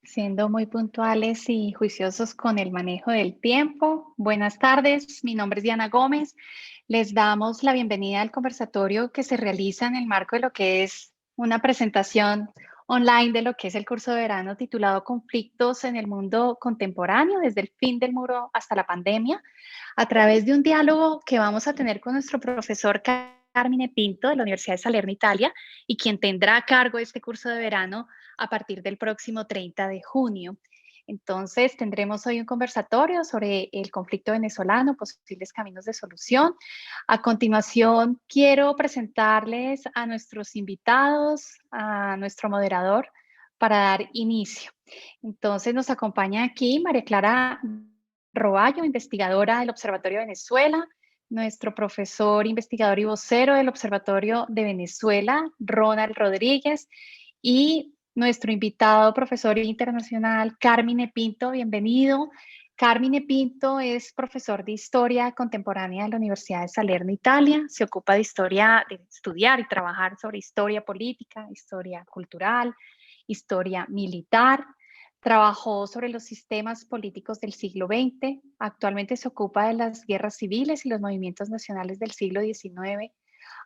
Siendo muy puntuales y juiciosos con el manejo del tiempo. Buenas tardes, mi nombre es Diana Gómez. Les damos la bienvenida al conversatorio que se realiza en el marco de lo que es una presentación online de lo que es el curso de verano titulado Conflictos en el mundo contemporáneo, desde el fin del muro hasta la pandemia, a través de un diálogo que vamos a tener con nuestro profesor Carmine Pinto de la Universidad de Salerno, Italia, y quien tendrá a cargo este curso de verano a partir del próximo 30 de junio. Entonces, tendremos hoy un conversatorio sobre el conflicto venezolano, posibles caminos de solución. A continuación, quiero presentarles a nuestros invitados, a nuestro moderador, para dar inicio. Entonces, nos acompaña aquí María Clara Roballo, investigadora del Observatorio de Venezuela, nuestro profesor, investigador y vocero del Observatorio de Venezuela, Ronald Rodríguez, y nuestro invitado, profesor internacional, Carmine Pinto. Bienvenido. Carmine Pinto es profesor de Historia Contemporánea de la Universidad de Salerno, Italia. Se ocupa de historia, de estudiar y trabajar sobre historia política, historia cultural, historia militar. Trabajó sobre los sistemas políticos del siglo XX. Actualmente se ocupa de las guerras civiles y los movimientos nacionales del siglo XIX.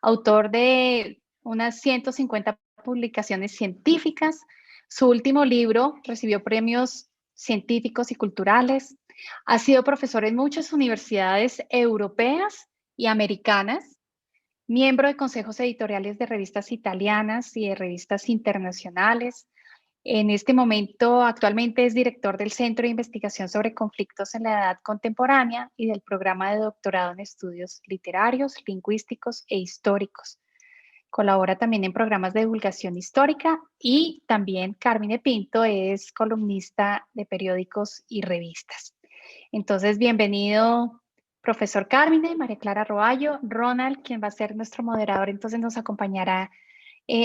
Autor de unas 150 publicaciones científicas. Su último libro recibió premios científicos y culturales. Ha sido profesor en muchas universidades europeas y americanas, miembro de consejos editoriales de revistas italianas y de revistas internacionales. En este momento, actualmente es director del Centro de Investigación sobre Conflictos en la Edad Contemporánea y del programa de doctorado en estudios literarios, lingüísticos e históricos. Colabora también en programas de divulgación histórica y también Carmine Pinto es columnista de periódicos y revistas. Entonces, bienvenido, profesor Carmine, María Clara Roballo, Ronald, quien va a ser nuestro moderador, entonces nos acompañará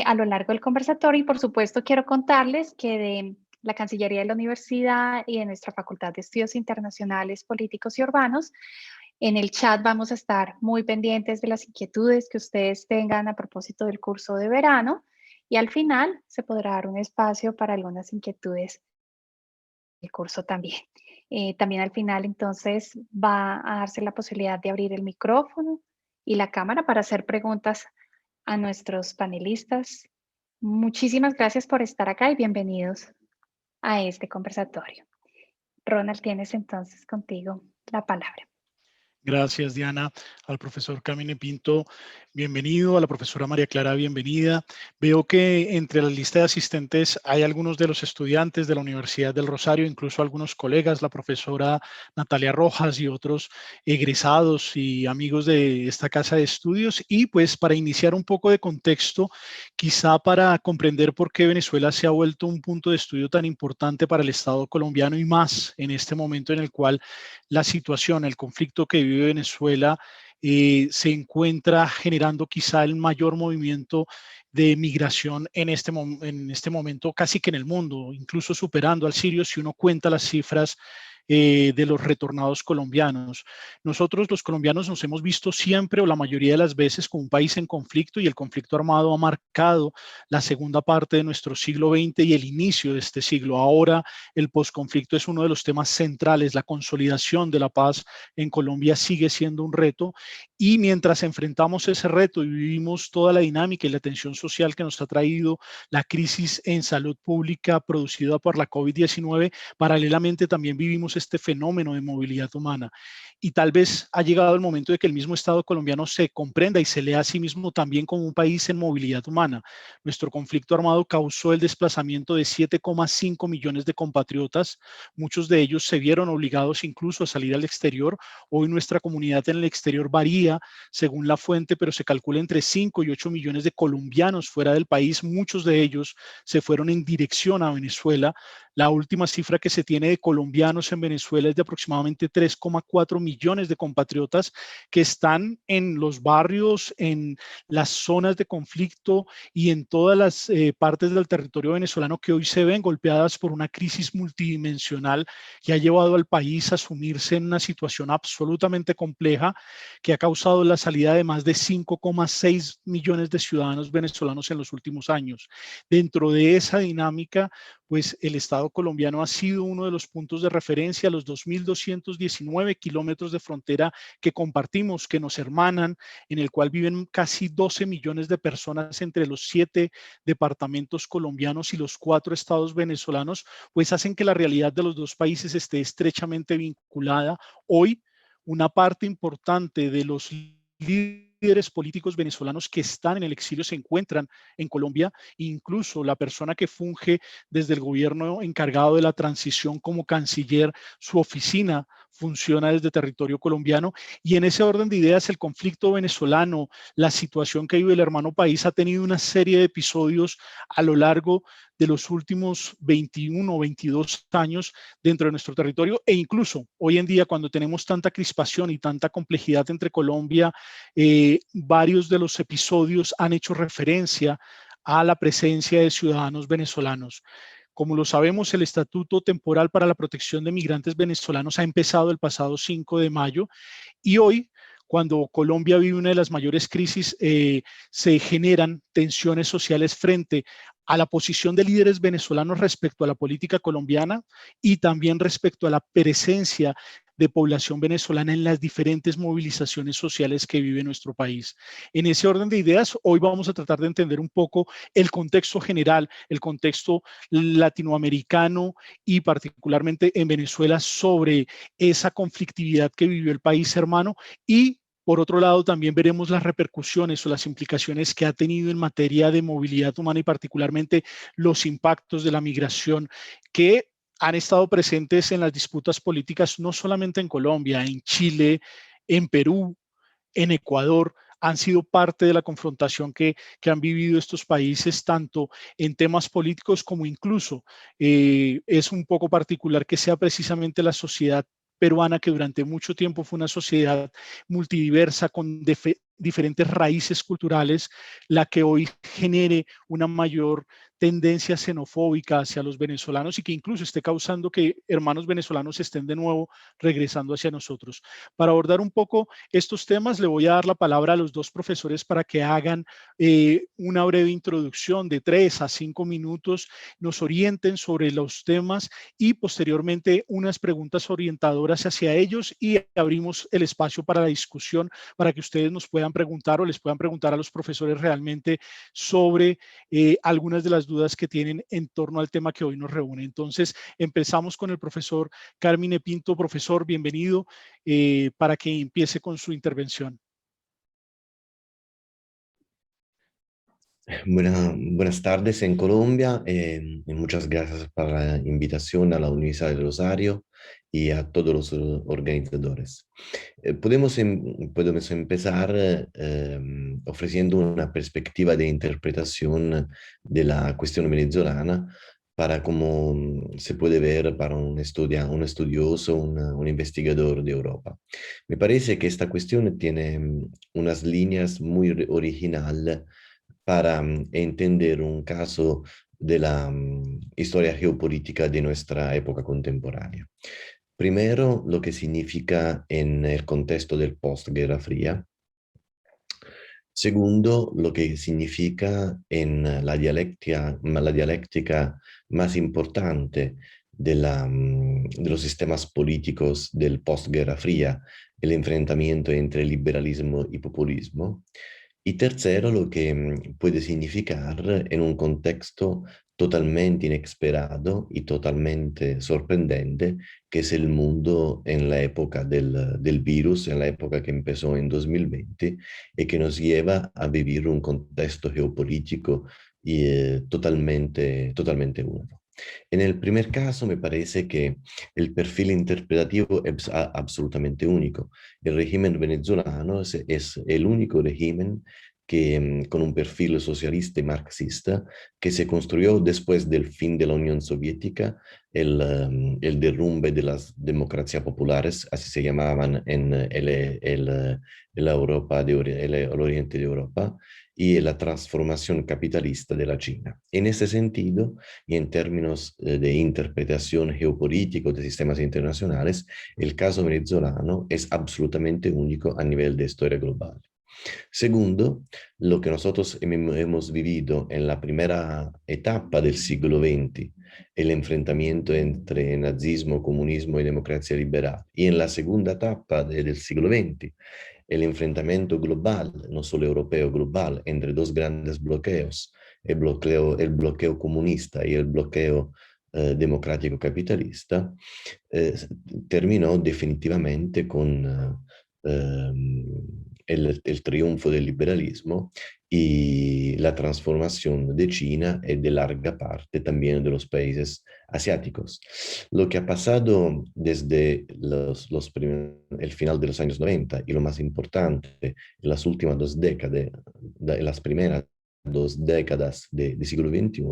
a lo largo del conversatorio. Y por supuesto, quiero contarles que de la Cancillería de la Universidad y de nuestra Facultad de Estudios Internacionales, Políticos y Urbanos, en el chat vamos a estar muy pendientes de las inquietudes que ustedes tengan a propósito del curso de verano y al final se podrá dar un espacio para algunas inquietudes del curso también. También al final entonces va a darse la posibilidad de abrir el micrófono y la cámara para hacer preguntas a nuestros panelistas. Muchísimas gracias por estar acá y bienvenidos a este conversatorio. Ronald, tienes entonces contigo la palabra. Gracias, Diana. Al profesor Carmine Pinto, bienvenido. A la profesora María Clara, bienvenida. Veo que entre la lista de asistentes hay algunos de los estudiantes de la Universidad del Rosario, incluso algunos colegas, la profesora Natalia Rojas y otros egresados y amigos de esta casa de estudios. Y pues para iniciar un poco de contexto, quizá para comprender por qué Venezuela se ha vuelto un punto de estudio tan importante para el Estado colombiano y más en este momento en el cual la situación, el conflicto que vive Venezuela se encuentra generando quizá el mayor movimiento de migración en este momento casi que en el mundo, incluso superando al sirio si uno cuenta las cifras de los retornados colombianos. Nosotros los colombianos nos hemos visto siempre o la mayoría de las veces como un país en conflicto y el conflicto armado ha marcado la segunda parte de nuestro siglo XX y el inicio de este siglo. Ahora el posconflicto es uno de los temas centrales. La consolidación de la paz en Colombia sigue siendo un reto y mientras enfrentamos ese reto y vivimos toda la dinámica y la tensión social que nos ha traído la crisis en salud pública producida por la COVID-19, paralelamente también vivimos este fenómeno de movilidad humana. Y tal vez ha llegado el momento de que el mismo Estado colombiano se comprenda y se lea a sí mismo también como un país en movilidad humana. Nuestro conflicto armado causó el desplazamiento de 7,5 millones de compatriotas. Muchos de ellos se vieron obligados incluso a salir al exterior. Hoy nuestra comunidad en el exterior varía según la fuente, pero se calcula entre 5 y 8 millones de colombianos fuera del país. Muchos de ellos se fueron en dirección a Venezuela. La última cifra que se tiene de colombianos en Venezuela es de aproximadamente 3,4 millones de compatriotas que están en los barrios, en las zonas de conflicto y en todas las partes del territorio venezolano que hoy se ven golpeadas por una crisis multidimensional que ha llevado al país a sumirse en una situación absolutamente compleja que ha causado la salida de más de 5,6 millones de ciudadanos venezolanos en los últimos años. Dentro de esa dinámica, pues el Estado colombiano ha sido uno de los puntos de referencia, los 2.219 kilómetros de frontera que compartimos, que nos hermanan, en el cual viven casi 12 millones de personas entre los 7 departamentos colombianos y los 4 estados venezolanos, pues hacen que la realidad de los dos países esté estrechamente vinculada. Hoy, una parte importante de los líderes políticos venezolanos que están en el exilio se encuentran en Colombia, incluso la persona que funge desde el gobierno encargado de la transición como canciller, su oficina funciona desde territorio colombiano, y en ese orden de ideas el conflicto venezolano, la situación que vive el hermano país ha tenido una serie de episodios a lo largo de los últimos 21 o 22 años dentro de nuestro territorio, e incluso hoy en día, cuando tenemos tanta crispación y tanta complejidad entre Colombia, varios de los episodios han hecho referencia a la presencia de ciudadanos venezolanos. Como lo sabemos, el Estatuto Temporal para la Protección de Migrantes Venezolanos ha empezado el pasado 5 de mayo, y hoy, cuando Colombia vive una de las mayores crisis, se generan tensiones sociales frente a la posición de líderes venezolanos respecto a la política colombiana y también respecto a la presencia de población venezolana en las diferentes movilizaciones sociales que vive nuestro país. En ese orden de ideas, hoy vamos a tratar de entender un poco el contexto general, el contexto latinoamericano y particularmente en Venezuela sobre esa conflictividad que vivió el país hermano, y por otro lado, también veremos las repercusiones o las implicaciones que ha tenido en materia de movilidad humana y particularmente los impactos de la migración que han estado presentes en las disputas políticas, no solamente en Colombia, en Chile, en Perú, en Ecuador. Han sido parte de la confrontación que han vivido estos países, tanto en temas políticos como incluso es un poco particular que sea precisamente la sociedad peruana, que durante mucho tiempo fue una sociedad multidiversa con diferentes raíces culturales, la que hoy genere una mayor tendencia xenofóbica hacia los venezolanos y que incluso esté causando que hermanos venezolanos estén de nuevo regresando hacia nosotros. Para abordar un poco estos temas, le voy a dar la palabra a los dos profesores para que hagan una breve introducción de 3 a 5 minutos, nos orienten sobre los temas y posteriormente unas preguntas orientadoras hacia ellos, y abrimos el espacio para la discusión para que ustedes nos puedan preguntar o les puedan preguntar a los profesores realmente sobre algunas de las dudas que tienen en torno al tema que hoy nos reúne. Entonces, empezamos con el profesor Carmine Pinto. Profesor, bienvenido, para que empiece con su intervención. Buenas tardes en Colombia, y muchas gracias por la invitación a la Universidad de Rosario y a todos los organizadores. Podemos empezar ofreciendo una perspectiva de interpretación de la cuestión venezolana para cómo se puede ver para un estudioso, un investigador de Europa. Me parece que esta cuestión tiene unas líneas muy originales para entender un caso de la historia geopolítica de nuestra época contemporánea. Primero, lo que significa en el contexto del postguerra fría. Segundo, lo que significa en la dialéctica más importante de los sistemas políticos del postguerra fría, el enfrentamiento entre liberalismo y populismo. Y tercero, lo que puede significar en un contexto totalmente inesperado y totalmente sorprendente, que es el mundo en la época del virus, en la época que empezó en 2020 y que nos lleva a vivir un contexto geopolítico totalmente único. En el primer caso, me parece que el perfil interpretativo es absolutamente único. El régimen venezolano es el único régimen que, con un perfil socialista y marxista que se construyó después del fin de la Unión Soviética, el derrumbe de las democracias populares, así se llamaban en la Europa el oriente de Europa, y la transformación capitalista de la China. En ese sentido, y en términos de interpretación geopolítica de sistemas internacionales, el caso venezolano es absolutamente único a nivel de historia global. Segundo, lo que nosotros hemos vivido en la primera etapa del siglo XX, el enfrentamiento entre nazismo, comunismo y democracia liberal, y en la segunda etapa del siglo XX, el enfrentamiento global, no solo europeo, global, entre dos grandes bloqueos, el bloqueo comunista y el bloqueo democrático capitalista, eh, terminó definitivamente con el triunfo del liberalismo y la transformación de China y de larga parte también de los países asiáticos. Lo que ha pasado desde el final de los años 90 y lo más importante, en las últimas 2 décadas, las primeras 2 décadas del siglo XXI,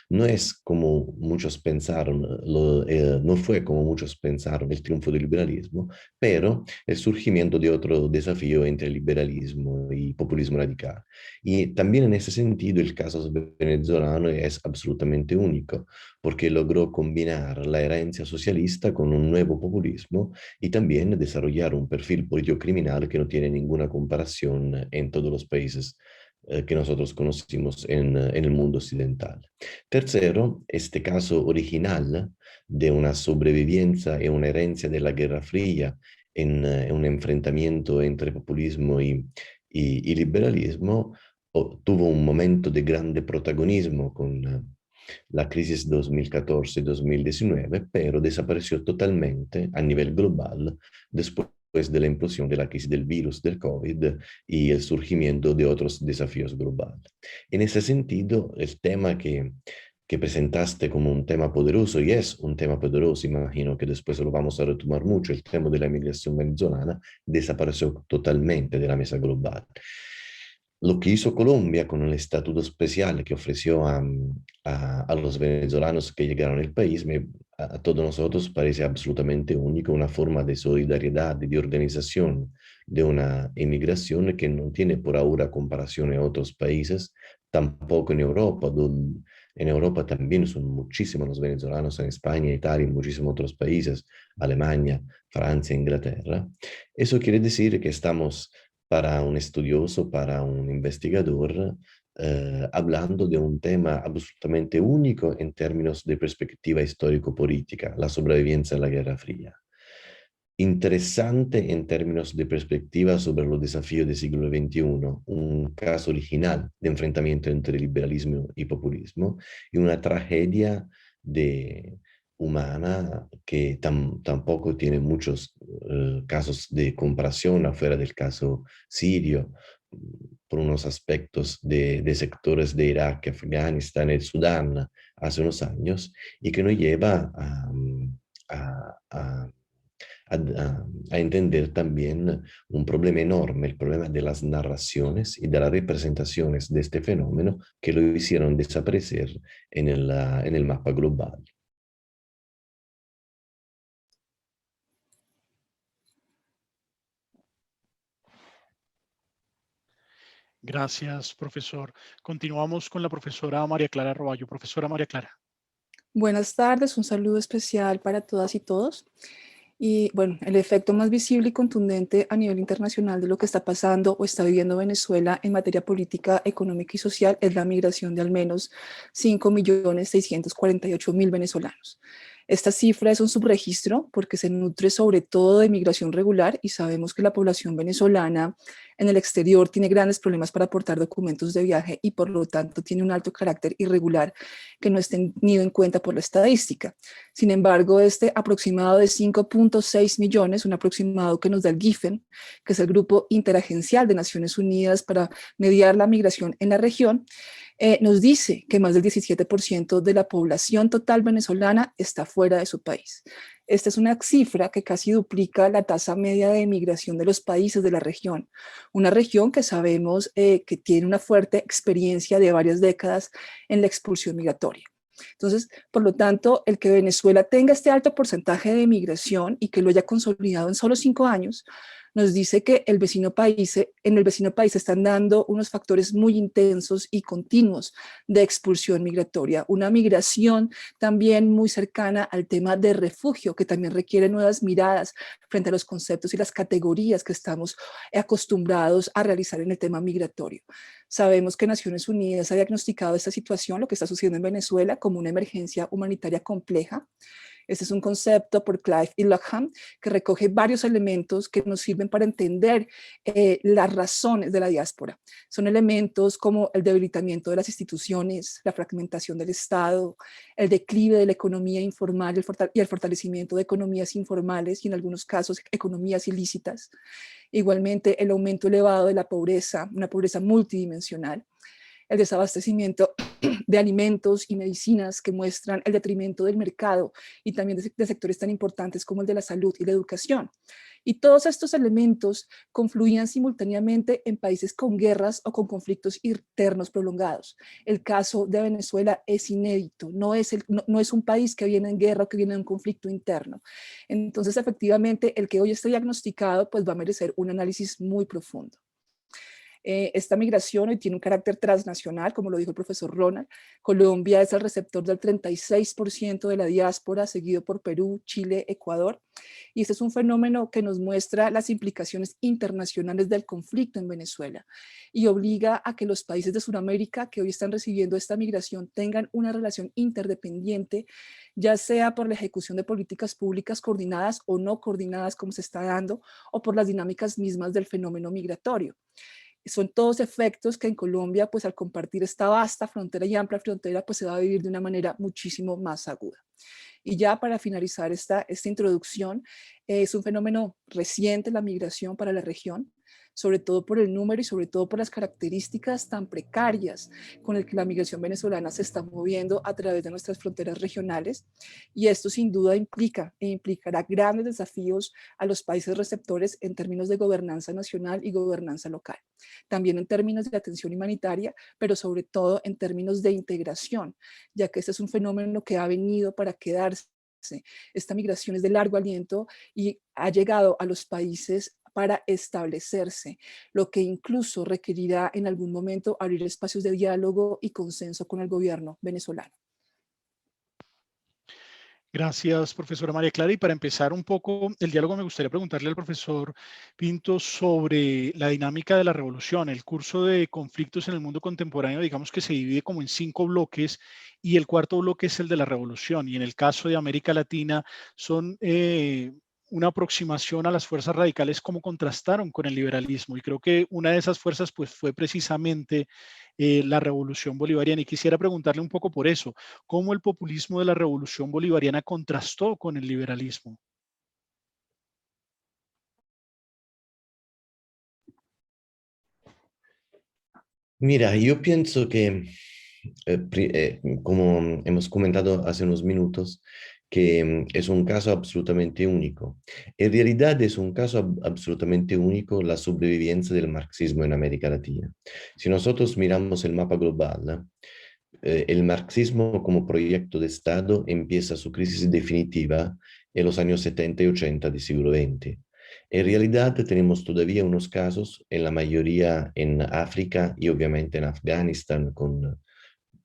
no es como muchos pensaron, no fue como muchos pensaron el triunfo del liberalismo, pero el surgimiento de otro desafío entre liberalismo y populismo radical. Y también en ese sentido el caso venezolano es absolutamente único, porque logró combinar la herencia socialista con un nuevo populismo y también desarrollar un perfil político criminal que no tiene ninguna comparación en todos los países que nosotros conocimos en el mundo occidental. Tercero, este caso original de una sobrevivencia y una herencia de la Guerra Fría en un enfrentamiento entre populismo y liberalismo, tuvo un momento de grande protagonismo con la crisis 2014-2019, pero desapareció totalmente a nivel global después de la implosión de la crisis del virus del COVID y el surgimiento de otros desafíos globales. En ese sentido, el tema que presentaste como un tema poderoso, y es un tema poderoso, imagino que después lo vamos a retomar mucho, el tema de la migración venezolana, desapareció totalmente de la mesa global. Lo que hizo Colombia con el estatuto especial que ofreció a los venezolanos que llegaron al país, a todos nosotros parece absolutamente único, una forma de solidaridad, de organización de una inmigración que no tiene por ahora comparación en otros países, tampoco en Europa, donde en Europa también son muchísimos los venezolanos, en España, Italia y muchísimos otros países, Alemania, Francia, Inglaterra. Eso quiere decir que estamos para un estudioso, para un investigador, hablando de un tema absolutamente único en términos de perspectiva histórico-política, la sobrevivencia a la Guerra Fría. Interesante en términos de perspectiva sobre los desafíos del siglo XXI, un caso original de enfrentamiento entre liberalismo y populismo, y una tragedia humana que tampoco tiene muchos casos de comparación afuera del caso sirio, por unos aspectos de sectores de Irak, Afganistán y Sudán hace unos años, y que nos lleva a, a a entender también un problema enorme, el problema de las narraciones y de las representaciones de este fenómeno que lo hicieron desaparecer en el mapa global. Gracias, profesor. Continuamos con la profesora María Clara Roballo. Profesora María Clara. Buenas tardes, un saludo especial para todas y todos. Y bueno, el efecto más visible y contundente a nivel internacional de lo que está pasando o está viviendo Venezuela en materia política, económica y social es la migración de al menos 5.648.000 venezolanos. Esta cifra es un subregistro porque se nutre sobre todo de migración regular y sabemos que la población venezolana en el exterior tiene grandes problemas para aportar documentos de viaje y por lo tanto tiene un alto carácter irregular que no es tenido en cuenta por la estadística. Sin embargo, este aproximado de 5.6 millones, un aproximado que nos da el GIFEN, que es el Grupo Interagencial de Naciones Unidas para mediar la migración en la región, nos dice que más del 17% de la población total venezolana está fuera de su país. Esta es una cifra que casi duplica la tasa media de migración de los países de la región, una región que sabemos que tiene una fuerte experiencia de varias décadas en la expulsión migratoria. Entonces, por lo tanto, el que Venezuela tenga este alto porcentaje de migración y que lo haya consolidado en solo 5 años, nos dice que en el vecino país se están dando unos factores muy intensos y continuos de expulsión migratoria, una migración también muy cercana al tema de refugio, que también requiere nuevas miradas frente a los conceptos y las categorías que estamos acostumbrados a realizar en el tema migratorio. Sabemos que Naciones Unidas ha diagnosticado esta situación, lo que está sucediendo en Venezuela, como una emergencia humanitaria compleja. Este es un concepto por Clive y Lockham que recoge varios elementos que nos sirven para entender las razones de la diáspora. Son elementos como el debilitamiento de las instituciones, la fragmentación del Estado, el declive de la economía informal y el fortalecimiento de economías informales y en algunos casos economías ilícitas. Igualmente el aumento elevado de la pobreza, una pobreza multidimensional, el desabastecimiento de alimentos y medicinas que muestran el detrimento del mercado y también de sectores tan importantes como el de la salud y la educación. Y todos estos elementos confluían simultáneamente en países con guerras o con conflictos internos prolongados. El caso de Venezuela es inédito, no es un país que viene en guerra o que viene en un conflicto interno. Entonces, efectivamente, el que hoy esté diagnosticado pues va a merecer un análisis muy profundo. Esta migración hoy tiene un carácter transnacional, como lo dijo el profesor Ronald. Colombia es el receptor del 36% de la diáspora, seguido por Perú, Chile, Ecuador. Y este es un fenómeno que nos muestra las implicaciones internacionales del conflicto en Venezuela y obliga a que los países de Sudamérica que hoy están recibiendo esta migración tengan una relación interdependiente, ya sea por la ejecución de políticas públicas coordinadas o no coordinadas como se está dando, o por las dinámicas mismas del fenómeno migratorio. Son todos efectos que en Colombia, pues al compartir esta vasta frontera y amplia frontera, pues se va a vivir de una manera muchísimo más aguda. Y ya para finalizar esta introducción, es un fenómeno reciente la migración para la región, sobre todo por el número y sobre todo por las características tan precarias con el que la migración venezolana se está moviendo a través de nuestras fronteras regionales. Y esto sin duda implicará grandes desafíos a los países receptores en términos de gobernanza nacional y gobernanza local. También en términos de atención humanitaria, pero sobre todo en términos de integración, ya que este es un fenómeno que ha venido para quedarse. Esta migración es de largo aliento y ha llegado a los países para establecerse, lo que incluso requerirá en algún momento abrir espacios de diálogo y consenso con el gobierno venezolano. Gracias, profesora María Clara. Y para empezar un poco el diálogo, me gustaría preguntarle al profesor Pinto sobre la dinámica de la revolución. El curso de conflictos en el mundo contemporáneo, digamos que se divide como en 5 bloques y el cuarto bloque es el de la revolución. Y en el caso de América Latina son una aproximación a las fuerzas radicales, cómo contrastaron con el liberalismo. Y creo que una de esas fuerzas pues, fue precisamente la revolución bolivariana. Y quisiera preguntarle un poco por eso, ¿cómo el populismo de la revolución bolivariana contrastó con el liberalismo? Mira, yo pienso que, como hemos comentado hace unos minutos, que es un caso absolutamente único. En realidad es un caso absolutamente único la sobrevivencia del marxismo en América Latina. Si nosotros miramos el mapa global, el marxismo como proyecto de Estado empieza su crisis definitiva en los años 70 y 80 del siglo XX. En realidad tenemos todavía unos casos, en la mayoría en África y obviamente en Afganistán con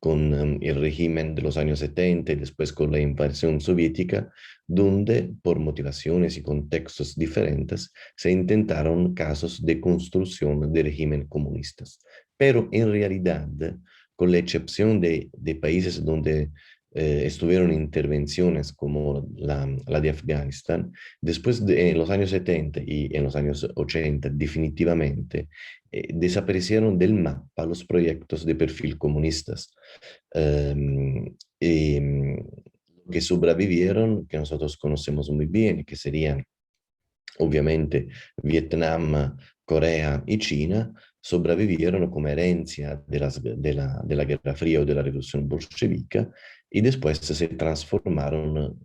el régimen de los años 70 y después con la invasión soviética, donde por motivaciones y contextos diferentes se intentaron casos de construcción de régimen comunistas. Pero en realidad, con la excepción de países donde estuvieron intervenciones como la de Afganistán, después en los años 70 y en los años 80 definitivamente desaparecieron del mapa los proyectos de perfil comunistas. Que sobrevivieron, que nosotros conocemos muy bien, que serían obviamente Vietnam, Corea y China, sobrevivieron como herencia de la Guerra Fría o de la Revolución Bolchevique y después se transformaron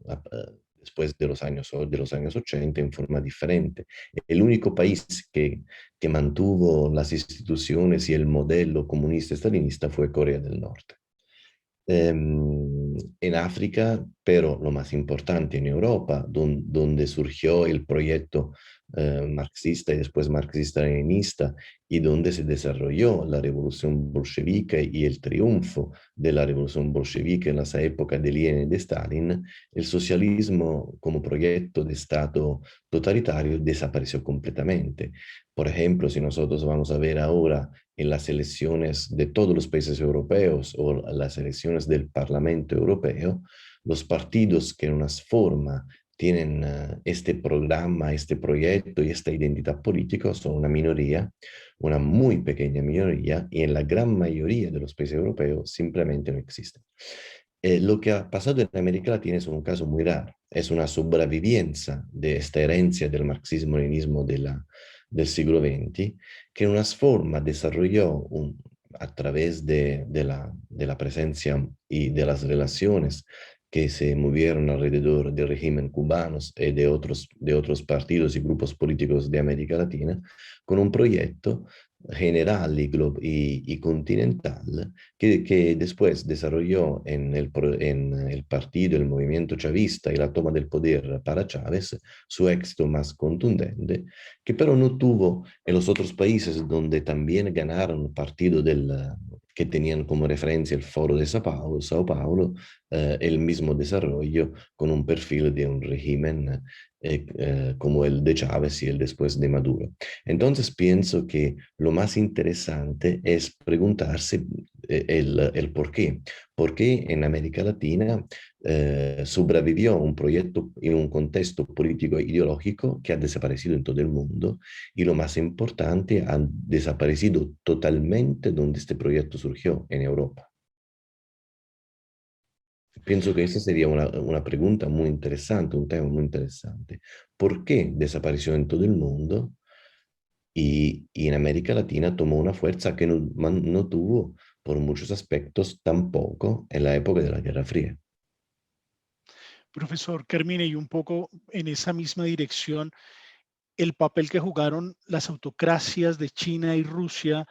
después de los años 80 en forma diferente. El único país que mantuvo las instituciones y el modelo comunista-estalinista fue Corea del Norte. en África, pero lo más importante en Europa, donde surgió el proyecto marxista y después marxista-leninista, y donde se desarrolló la revolución bolchevique y el triunfo de la revolución bolchevique en esa época de Lenin y de Stalin. El socialismo como proyecto de Estado totalitario desapareció completamente. Por ejemplo, si nosotros vamos a ver ahora en las elecciones de todos los países europeos o las elecciones del Parlamento Europeo, los partidos que en una forma tienen este programa, este proyecto y esta identidad política son una minoría, una muy pequeña minoría, y en la gran mayoría de los países europeos simplemente no existen. Lo que ha pasado en América Latina es un caso muy raro, es una sobrevivencia de esta herencia del marxismo-leninismo del siglo XX, que en una forma desarrolló a través de la presencia y de las relaciones que se movieron alrededor del régimen cubano y de otros partidos y grupos políticos de América Latina, con un proyecto general y continental que después desarrolló en el partido, el movimiento chavista y la toma del poder para Chávez su éxito más contundente, que pero no tuvo en los otros países donde también ganaron partido que tenían como referencia el Foro de Sao Paulo, el mismo desarrollo con un perfil de un régimen como el de Chávez y el después de Maduro. Entonces pienso que lo más interesante es preguntarse el por qué. ¿Por qué en América Latina sobrevivió un proyecto en un contexto político e ideológico que ha desaparecido en todo el mundo? Y lo más importante, ha desaparecido totalmente donde este proyecto surgió, en Europa. Pienso que esa sería una pregunta muy interesante, un tema muy interesante. ¿Por qué desapareció en todo el mundo y en América Latina tomó una fuerza que no tuvo por muchos aspectos tampoco en la época de la Guerra Fría? Profesor Carmine, y un poco en esa misma dirección, el papel que jugaron las autocracias de China y Rusia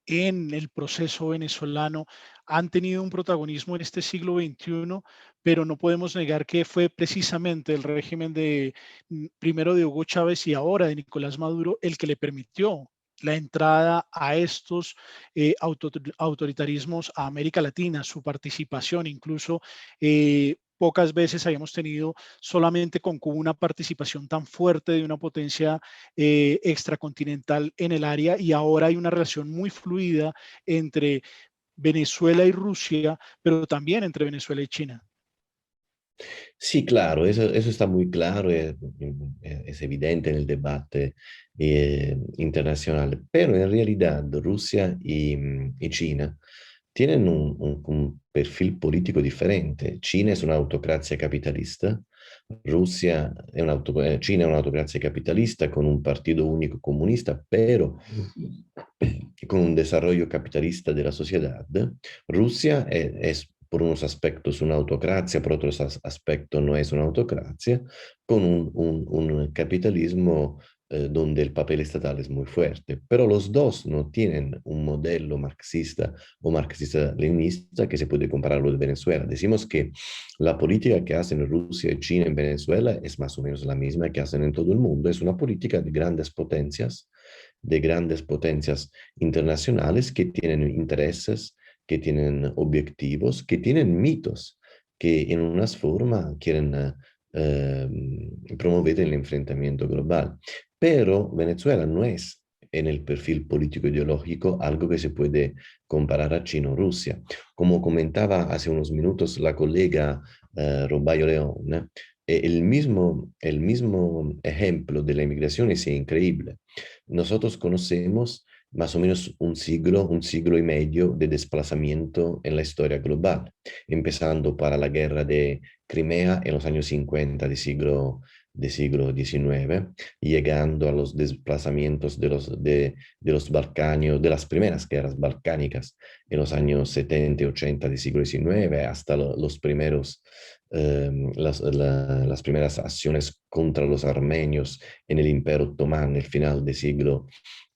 en el proceso venezolano han tenido un protagonismo en este siglo XXI, pero no podemos negar que fue precisamente el régimen de primero de Hugo Chávez y ahora de Nicolás Maduro el que le permitió la entrada a estos autoritarismos a América Latina, su participación incluso. Pocas veces habíamos tenido solamente con Cuba una participación tan fuerte de una potencia extracontinental en el área, y ahora hay una relación muy fluida entre Venezuela y Rusia, pero también entre Venezuela y China. Sí, claro, eso está muy claro, es evidente en el debate internacional, pero en realidad Rusia y China tienen un perfil político diferente. China es una autocracia capitalista, China es una autocracia capitalista con un partido único comunista, pero con un desarrollo capitalista de la sociedad. Rusia es por unos aspectos una autocracia, por otros aspectos no es una autocracia, con un capitalismo donde el papel estatal es muy fuerte. Pero los dos no tienen un modelo marxista o marxista-leninista que se puede comparar a lo de Venezuela. Decimos que la política que hacen Rusia y China en Venezuela es más o menos la misma que hacen en todo el mundo. Es una política de grandes potencias internacionales que tienen intereses, que tienen objetivos, que tienen mitos, que en una forma quieren promover el enfrentamiento global. Pero Venezuela no es en el perfil político ideológico algo que se puede comparar a China o Rusia. Como comentaba hace unos minutos la colega Robayo León, el mismo ejemplo de la inmigración es increíble. Nosotros conocemos más o menos un siglo y medio de desplazamiento en la historia global, empezando para la guerra de Crimea en los años 50 del siglo XIX, llegando a los desplazamientos de los Balcanios, de las primeras guerras balcánicas en los años 70 y 80 del siglo XIX, hasta los primeros las primeras acciones contra los armenios en el Imperio Otomán, el final del siglo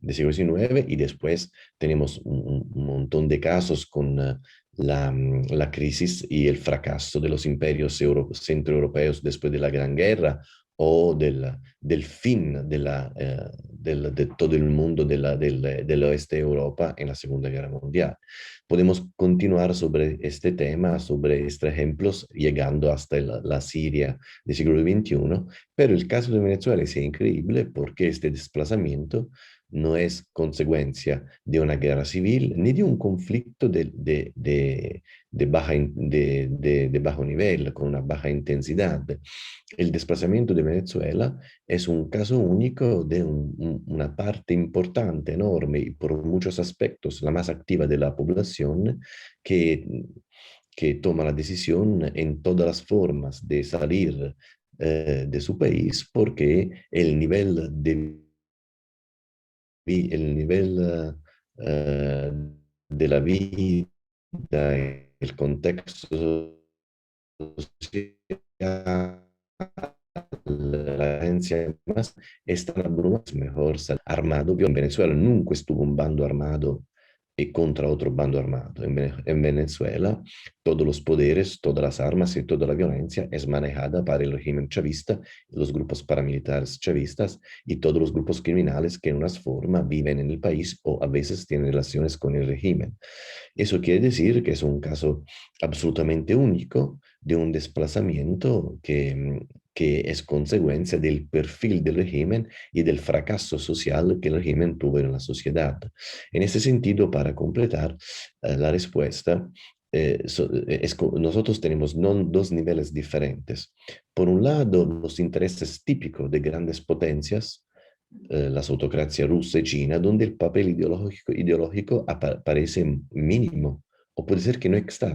XIX, y después tenemos un montón de casos con la crisis y el fracaso de los imperios centroeuropeos después de la Gran Guerra o del fin de todo el mundo del oeste de Europa en la Segunda Guerra Mundial. Podemos continuar sobre este tema, sobre estos ejemplos, llegando hasta la Siria del siglo XXI, pero el caso de Venezuela es increíble porque este desplazamiento no es consecuencia de una guerra civil ni de un conflicto de bajo nivel, con una baja intensidad. El desplazamiento de Venezuela es un caso único de una parte importante, enorme y por muchos aspectos la más activa de la población que toma la decisión en todas las formas de salir de su país porque el nivel de la vida, el contexto social, la agencia más están abrumados, mejor armado. En Venezuela nunca estuvo un bando armado y contra otro bando armado. En Venezuela, todos los poderes, todas las armas y toda la violencia es manejada para el régimen chavista, los grupos paramilitares chavistas y todos los grupos criminales que en una forma viven en el país o a veces tienen relaciones con el régimen. Eso quiere decir que es un caso absolutamente único de un desplazamiento que es consecuencia del perfil del régimen y del fracaso social que el régimen tuvo en la sociedad. En ese sentido, para completar la respuesta, nosotros tenemos dos niveles diferentes. Por un lado, los intereses típicos de grandes potencias, las autocracias rusa y china, donde el papel ideológico parece mínimo o puede ser que no exista.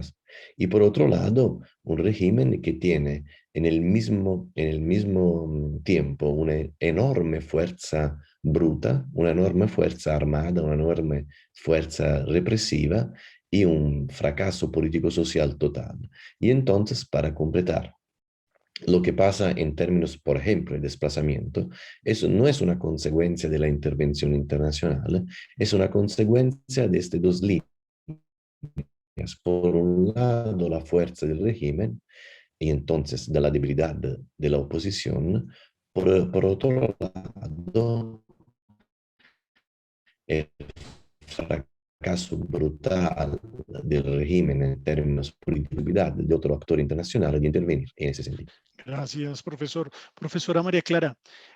Y por otro lado, un régimen que tiene en el mismo tiempo una enorme fuerza bruta, una enorme fuerza armada, una enorme fuerza represiva y un fracaso político-social total. Y entonces, para completar, lo que pasa en términos, por ejemplo, de desplazamiento, eso no es una consecuencia de la intervención internacional, es una consecuencia de estas dos líneas. Por un lado, la fuerza del régimen y entonces de la debilidad de la oposición. Por otro lado, el fracaso brutal del régimen en términos de politicidad de otro actor internacional de intervenir en ese sentido. Gracias, profesor. Profesora María Clara,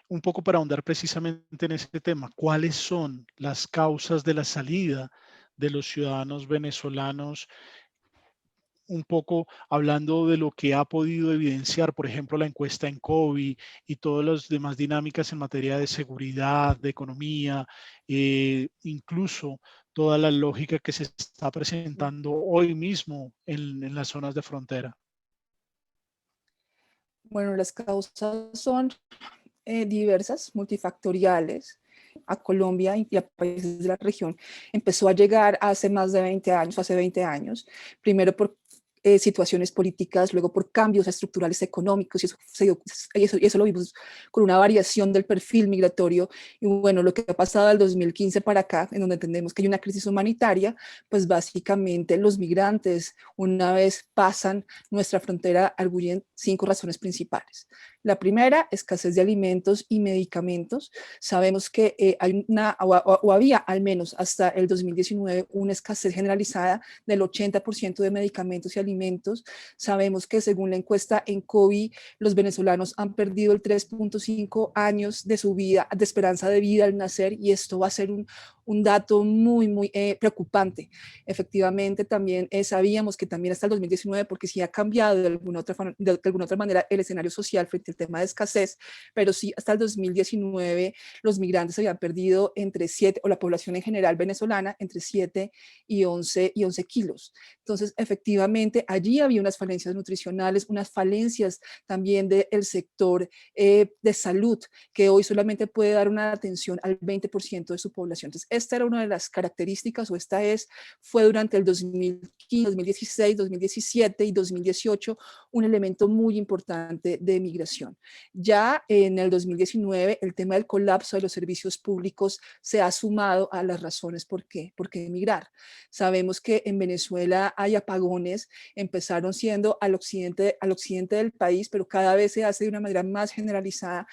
un poco para ahondar precisamente en este tema, ¿cuáles son las causas de la salida de los ciudadanos venezolanos? Un poco hablando de lo que ha podido evidenciar, por ejemplo, la encuesta en COVID y todas las demás dinámicas en materia de seguridad, de economía, incluso toda la lógica que se está presentando hoy mismo en las zonas de frontera. Bueno, las causas son diversas, multifactoriales. A Colombia y a países de la región empezó a llegar hace más de 20 años, hace 20 años, primero por situaciones políticas, luego por cambios estructurales económicos, y eso lo vimos con una variación del perfil migratorio. Y bueno, lo que ha pasado del 2015 para acá, en donde entendemos que hay una crisis humanitaria, pues básicamente los migrantes, una vez pasan nuestra frontera, arguyen 5 razones principales. La primera, escasez de alimentos y medicamentos. Sabemos que hay o había al menos hasta el 2019 una escasez generalizada del 80% de medicamentos y alimentos. Sabemos que según la encuesta en COVID, los venezolanos han perdido el 3.5 años de su vida, de esperanza de vida al nacer, y esto va a ser un dato muy, muy preocupante. Efectivamente, también sabíamos que también hasta el 2019, porque sí ha cambiado de alguna otra manera el escenario social frente al tema de escasez, pero sí hasta el 2019 los migrantes habían perdido entre 7, o la población en general venezolana, entre 7 y 11 kilos. Entonces, efectivamente, allí había unas falencias nutricionales, unas falencias también del sector de salud, que hoy solamente puede dar una atención al 20% de su población. Entonces, esta era una de las características, o fue durante el 2015, 2016, 2017 y 2018 un elemento muy importante de migración. Ya en el 2019 el tema del colapso de los servicios públicos se ha sumado a las razones por qué emigrar. Sabemos que en Venezuela hay apagones, empezaron siendo al occidente del país, pero cada vez se hace de una manera más generalizada,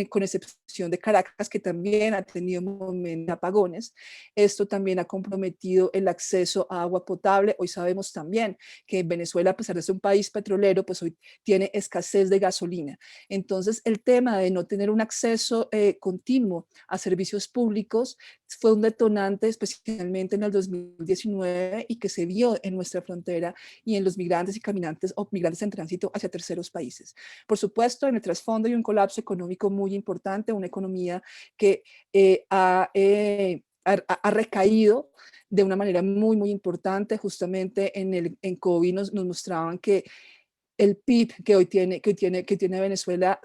con excepción de Caracas, que también ha tenido momentos de apagones. Esto también ha comprometido el acceso a agua potable. Hoy sabemos también que Venezuela, a pesar de ser un país petrolero, pues hoy tiene escasez de gasolina. Entonces, el tema de no tener un acceso continuo a servicios públicos fue un detonante, especialmente en el 2019, y que se vio en nuestra frontera y en los migrantes y caminantes o migrantes en tránsito hacia terceros países. Por supuesto, en el trasfondo hay un colapso económico muy importante, una economía que ha recaído de una manera muy importante. Justamente en COVID nos mostraban que el PIB que hoy tiene Venezuela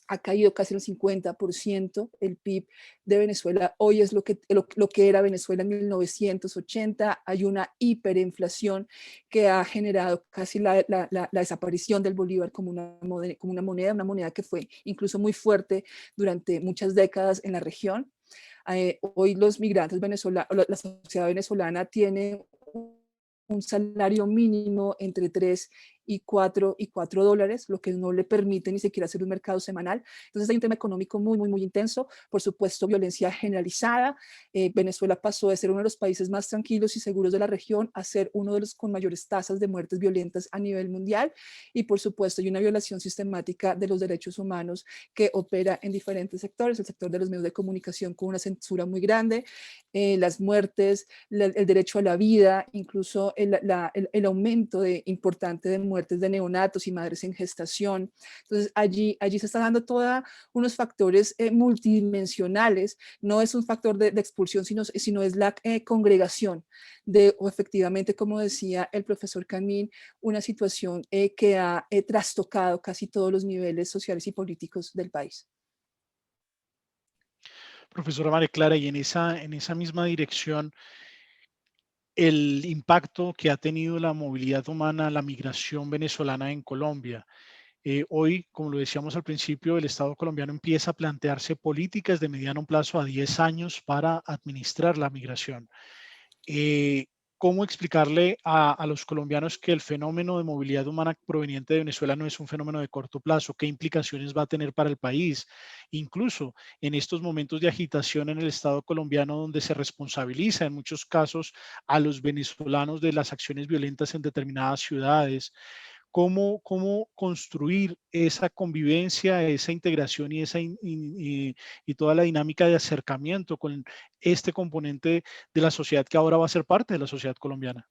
ha caído casi el 50%. El PIB de Venezuela hoy es lo que era Venezuela en 1980. Hay una hiperinflación que ha generado casi la desaparición del bolívar como una moneda que fue incluso muy fuerte durante muchas décadas en la región. Hoy los migrantes venezolanos, la sociedad venezolana tiene un salario mínimo entre 3 y 4 dólares, lo que no le permite ni siquiera hacer un mercado semanal. Entonces hay un tema económico muy intenso. Por supuesto, violencia generalizada. Venezuela pasó de ser uno de los países más tranquilos y seguros de la región a ser uno de los con mayores tasas de muertes violentas a nivel mundial. Y por supuesto hay una violación sistemática de los derechos humanos que opera en diferentes sectores. El sector de los medios de comunicación con una censura muy grande, las muertes, el derecho a la vida, incluso el aumento importante de muertes de neonatos y madres en gestación. Entonces allí se está dando todos unos factores multidimensionales. No es un factor de expulsión, sino es la congregación o efectivamente, como decía el profesor Camín, una situación que ha trastocado casi todos los niveles sociales y políticos del país. Profesora María Clara, y en esa misma dirección, el impacto que ha tenido la movilidad humana, la migración venezolana en Colombia. Hoy, como lo decíamos al principio, el Estado colombiano empieza a plantearse políticas de mediano plazo a 10 años para administrar la migración. ¿Cómo explicarle a los colombianos que el fenómeno de movilidad humana proveniente de Venezuela no es un fenómeno de corto plazo? ¿Qué implicaciones va a tener para el país? Incluso en estos momentos de agitación en el Estado colombiano, donde se responsabiliza en muchos casos a los venezolanos de las acciones violentas en determinadas ciudades. ¿Cómo construir esa convivencia, esa integración y toda la dinámica de acercamiento con este componente de la sociedad que ahora va a ser parte de la sociedad colombiana?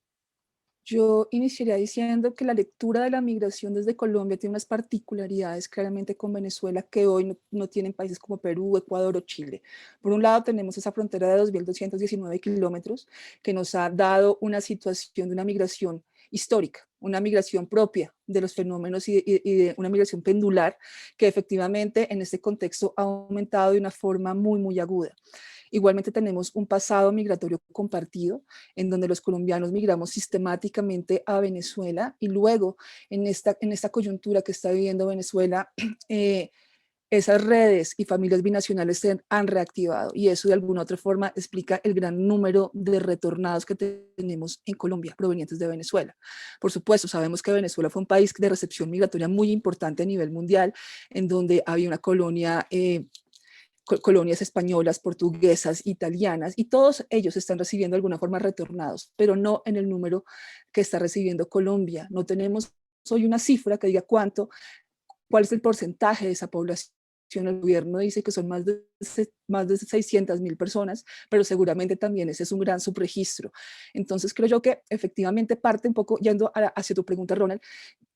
Yo iniciaría diciendo que la lectura de la migración desde Colombia tiene unas particularidades claramente con Venezuela que hoy no tienen países como Perú, Ecuador o Chile. Por un lado tenemos esa frontera de 2.219 kilómetros que nos ha dado una situación de una migración histórica, una migración propia de los fenómenos y de una migración pendular que efectivamente en este contexto ha aumentado de una forma muy aguda. Igualmente tenemos un pasado migratorio compartido, en donde los colombianos migramos sistemáticamente a Venezuela y luego en esta coyuntura que está viviendo Venezuela, esas redes y familias binacionales se han reactivado y eso de alguna otra forma explica el gran número de retornados que tenemos en Colombia provenientes de Venezuela. Por supuesto, sabemos que Venezuela fue un país de recepción migratoria muy importante a nivel mundial, en donde había una colonia colonias españolas, portuguesas, italianas, y todos ellos están recibiendo de alguna forma retornados, pero no en el número que está recibiendo Colombia. No tenemos hoy una cifra que diga cuál es el porcentaje de esa población. El gobierno dice que son más de 600.000 personas, pero seguramente también ese es un gran subregistro. Entonces creo yo que efectivamente parte un poco, yendo hacia tu pregunta, Ronald,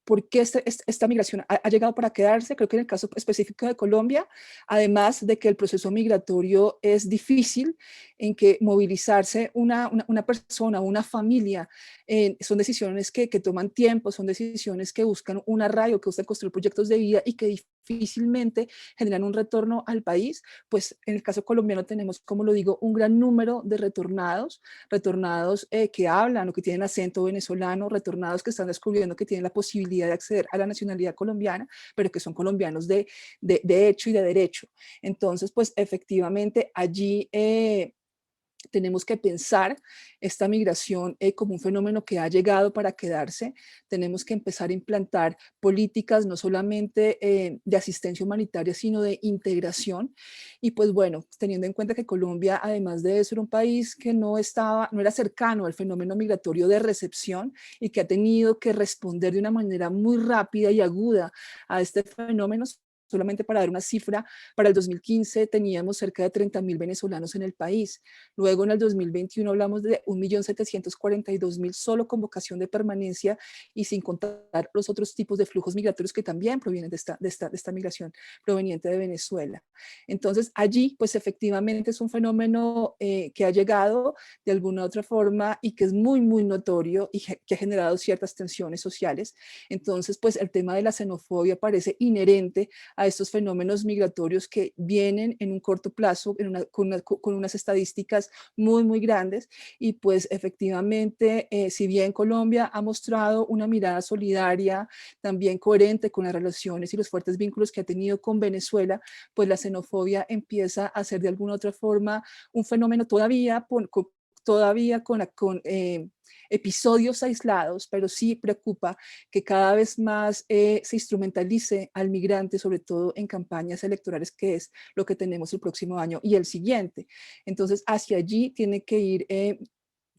¿por qué esta migración ha llegado para quedarse? Creo que en el caso específico de Colombia, además de que el proceso migratorio es difícil, en que movilizarse una persona, una familia son decisiones que toman tiempo, son decisiones que buscan un arraigo, que buscan construir proyectos de vida y que difícilmente generan un retorno al país. Pues en el caso colombiano tenemos, como lo digo, un gran número de retornados que hablan o que tienen acento venezolano, retornados que están descubriendo que tienen la posibilidad de acceder a la nacionalidad colombiana, pero que son colombianos de hecho y de derecho. Entonces, pues efectivamente allí tenemos que pensar esta migración como un fenómeno que ha llegado para quedarse. Tenemos que empezar a implantar políticas no solamente de asistencia humanitaria, sino de integración. Y pues bueno, teniendo en cuenta que Colombia, además de eso, era un país que no era cercano al fenómeno migratorio de recepción y que ha tenido que responder de una manera muy rápida y aguda a este fenómeno. Solamente para dar una cifra, para el 2015 teníamos cerca de 30.000 venezolanos en el país. Luego en el 2021 hablamos de 1.742.000 solo con vocación de permanencia y sin contar los otros tipos de flujos migratorios que también provienen de esta migración proveniente de Venezuela. Entonces allí pues efectivamente es un fenómeno que ha llegado de alguna u otra forma y que es muy, muy notorio y que ha generado ciertas tensiones sociales. Entonces pues el tema de la xenofobia parece inherente a estos fenómenos migratorios que vienen en un corto plazo, con unas estadísticas muy, muy grandes. Y pues efectivamente, si bien Colombia ha mostrado una mirada solidaria, también coherente con las relaciones y los fuertes vínculos que ha tenido con Venezuela, pues la xenofobia empieza a ser de alguna otra forma un fenómeno todavía con episodios aislados, pero sí preocupa que cada vez más se instrumentalice al migrante, sobre todo en campañas electorales, que es lo que tenemos el próximo año y el siguiente. Entonces, hacia allí tiene que ir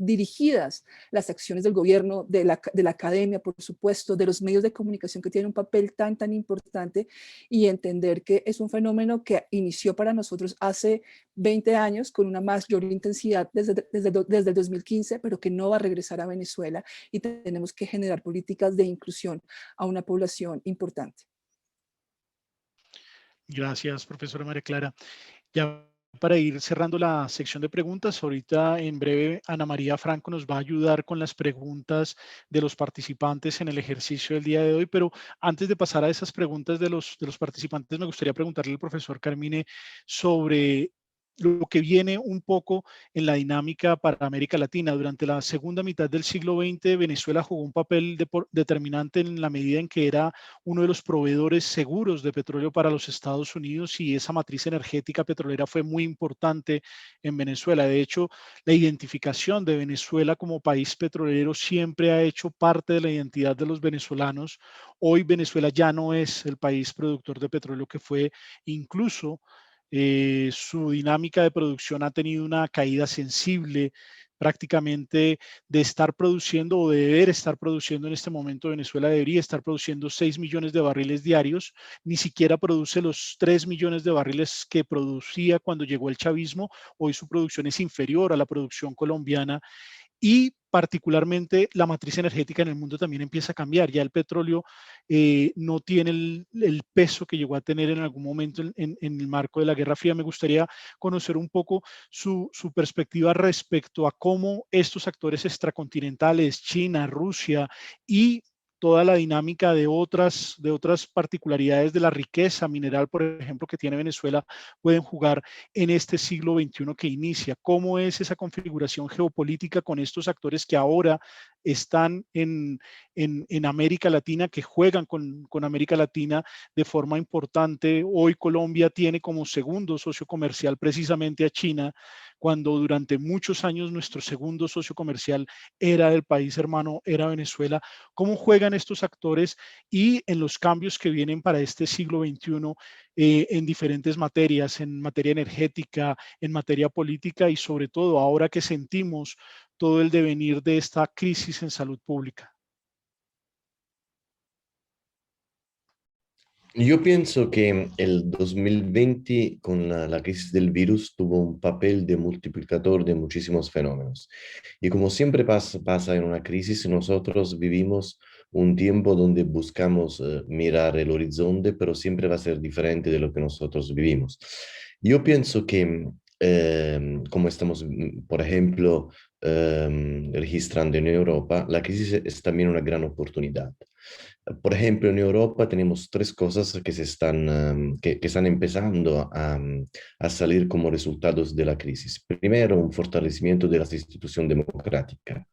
dirigidas las acciones del gobierno, de la academia, por supuesto, de los medios de comunicación que tienen un papel tan importante, y entender que es un fenómeno que inició para nosotros hace 20 años con una mayor intensidad desde el 2015, pero que no va a regresar a Venezuela, y tenemos que generar políticas de inclusión a una población importante. Gracias, profesora María Clara. Ya para ir cerrando la sección de preguntas, ahorita en breve Ana María Franco nos va a ayudar con las preguntas de los participantes en el ejercicio del día de hoy, pero antes de pasar a esas preguntas de los participantes, me gustaría preguntarle al profesor Carmine sobre lo que viene un poco en la dinámica para América Latina. Durante la segunda mitad del siglo XX, Venezuela jugó un papel determinante en la medida en que era uno de los proveedores seguros de petróleo para los Estados Unidos, y esa matriz energética petrolera fue muy importante en Venezuela. De hecho, la identificación de Venezuela como país petrolero siempre ha hecho parte de la identidad de los venezolanos. Hoy Venezuela ya no es el país productor de petróleo que fue. Incluso su dinámica de producción ha tenido una caída sensible, prácticamente de estar produciendo o de deber estar produciendo en este momento. Venezuela debería estar produciendo 6 millones de barriles diarios, ni siquiera produce los 3 millones de barriles que producía cuando llegó el chavismo. Hoy su producción es inferior a la producción colombiana, y particularmente la matriz energética en el mundo también empieza a cambiar. Ya el petróleo no tiene el peso que llegó a tener en algún momento en el marco de la Guerra Fría. Me gustaría conocer un poco su perspectiva respecto a cómo estos actores extracontinentales, China, Rusia y toda la dinámica de otras particularidades de la riqueza mineral, por ejemplo, que tiene Venezuela, pueden jugar en este siglo XXI que inicia. ¿Cómo es esa configuración geopolítica con estos actores que ahora están en América Latina, que juegan con América Latina de forma importante? Hoy Colombia tiene como segundo socio comercial precisamente a China, cuando durante muchos años nuestro segundo socio comercial era el país hermano, era Venezuela. ¿Cómo juegan estos actores y en los cambios que vienen para este siglo XXI en diferentes materias, en materia energética, en materia política y sobre todo ahora que sentimos todo el devenir de esta crisis en salud pública? Yo pienso que el 2020 con la crisis del virus tuvo un papel de multiplicador de muchísimos fenómenos. Y como siempre pasa en una crisis, nosotros vivimos un tiempo donde buscamos mirar el horizonte, pero siempre va a ser diferente de lo que nosotros vivimos. Yo pienso que como estamos, por ejemplo, registrando en Europa, la crisis es también una gran oportunidad. Por ejemplo, en Europa tenemos tres cosas que, que están empezando a salir como resultados de la crisis. Primero, un fortalecimiento de las instituciones democráticas.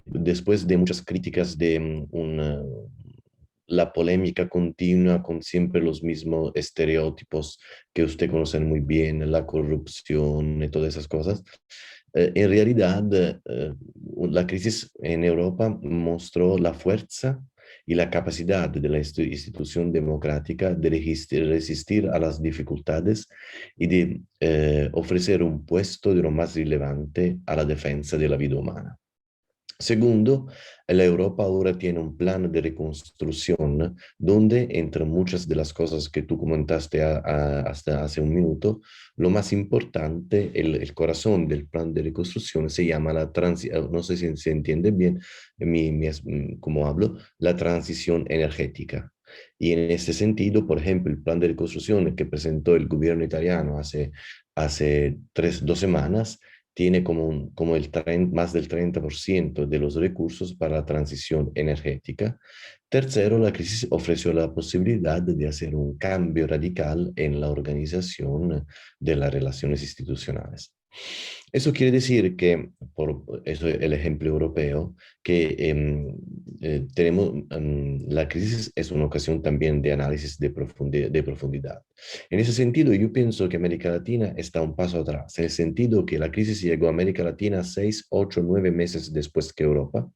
Después de muchas críticas de la polémica continua con siempre los mismos estereotipos que usted conoce muy bien, la corrupción y todas esas cosas. En realidad, la crisis en Europa mostró la fuerza y la capacidad de la institución democrática de resistir a las dificultades y de ofrecer un puesto de lo más relevante a la defensa de la vida humana. Segundo, la Europa ahora tiene un plan de reconstrucción donde, entre muchas de las cosas que tú comentaste hasta hace un minuto, lo más importante, el corazón del plan de reconstrucción se llama la transición, no sé si se entiende bien cómo hablo, la transición energética. Y en este sentido, por ejemplo, el plan de reconstrucción que presentó el gobierno italiano hace 2 semanas, tiene como más del 30% de los recursos para la transición energética. Tercero, la crisis ofreció la posibilidad de hacer un cambio radical en la organización de las relaciones institucionales. Eso quiere decir que, eso es el ejemplo europeo, que la crisis es una ocasión también de análisis de profundidad. En ese sentido, yo pienso que América Latina está un paso atrás, en el sentido que la crisis llegó a América Latina 6, 8, 9 meses después que Europa.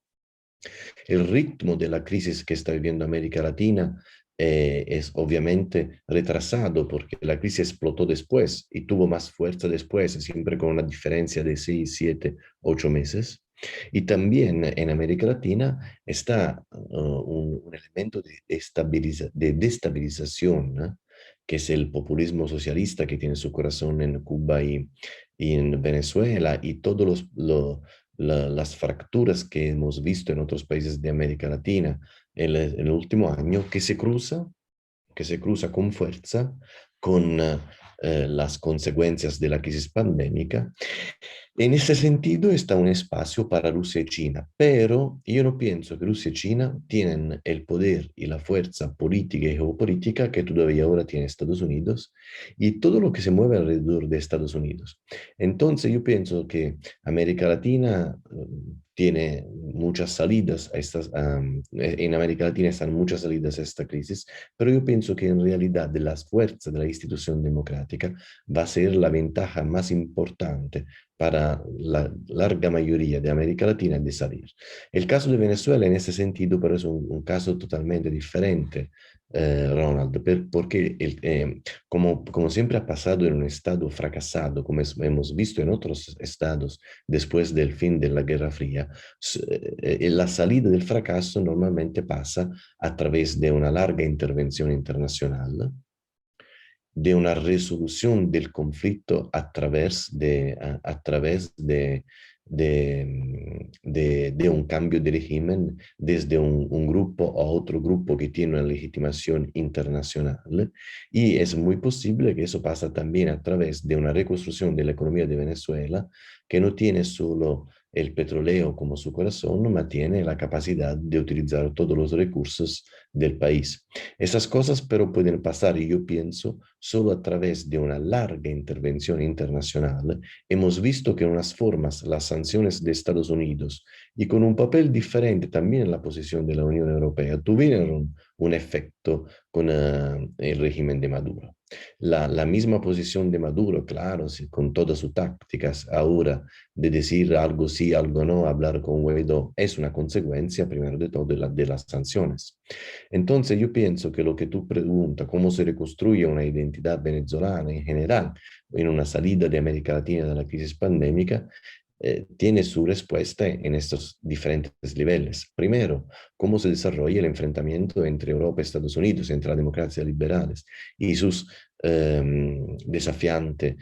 El ritmo de la crisis que está viviendo América Latina es obviamente retrasado porque la crisis explotó después y tuvo más fuerza después, siempre con una diferencia de 6, 7, 8 meses. Y también en América Latina está un elemento de destabilización, ¿no? Que es el populismo socialista que tiene su corazón en Cuba y en Venezuela y todos las fracturas que hemos visto en otros países de América Latina en el último año, que se cruza con fuerza con las consecuencias de la crisis pandémica. En ese sentido está un espacio para Rusia y China, pero yo no pienso que Rusia y China tienen el poder y la fuerza política y geopolítica que todavía ahora tiene Estados Unidos y todo lo que se mueve alrededor de Estados Unidos. Entonces yo pienso que América Latina tiene muchas salidas en América Latina están muchas salidas a esta crisis, pero yo pienso que en realidad de las fuerzas de la institución democrática va a ser la ventaja más importante para la larga mayoría de América Latina de salir. El caso de Venezuela en ese sentido, pero es un caso totalmente diferente, Ronald, porque como siempre ha pasado en un estado fracasado, como hemos visto en otros estados después del fin de la Guerra Fría, la salida del fracaso normalmente pasa a través de una larga intervención internacional, de una resolución del conflicto a través de un cambio de régimen desde un grupo a otro grupo que tiene una legitimación internacional. Y es muy posible que eso pasa también a través de una reconstrucción de la economía de Venezuela, que no tiene solo el petróleo como su corazón, pero tiene la capacidad de utilizar todos los recursos del país. Esas cosas pero pueden pasar, y yo pienso, solo a través de una larga intervención internacional. Hemos visto que en unas formas las sanciones de Estados Unidos y con un papel diferente también en la posición de la Unión Europea tuvieron un efecto con el régimen de Maduro. La misma posición de Maduro, claro, con todas sus tácticas ahora de decir algo sí, algo no, hablar con Guaidó, es una consecuencia, primero de todo, de las sanciones. Entonces yo pienso que lo que tú preguntas, cómo se reconstruye una identidad venezolana en general, en una salida de América Latina de la crisis pandémica, tiene su respuesta en estos diferentes niveles. Primero, cómo se desarrolla el enfrentamiento entre Europa y Estados Unidos, entre las democracias liberales y sus desafiante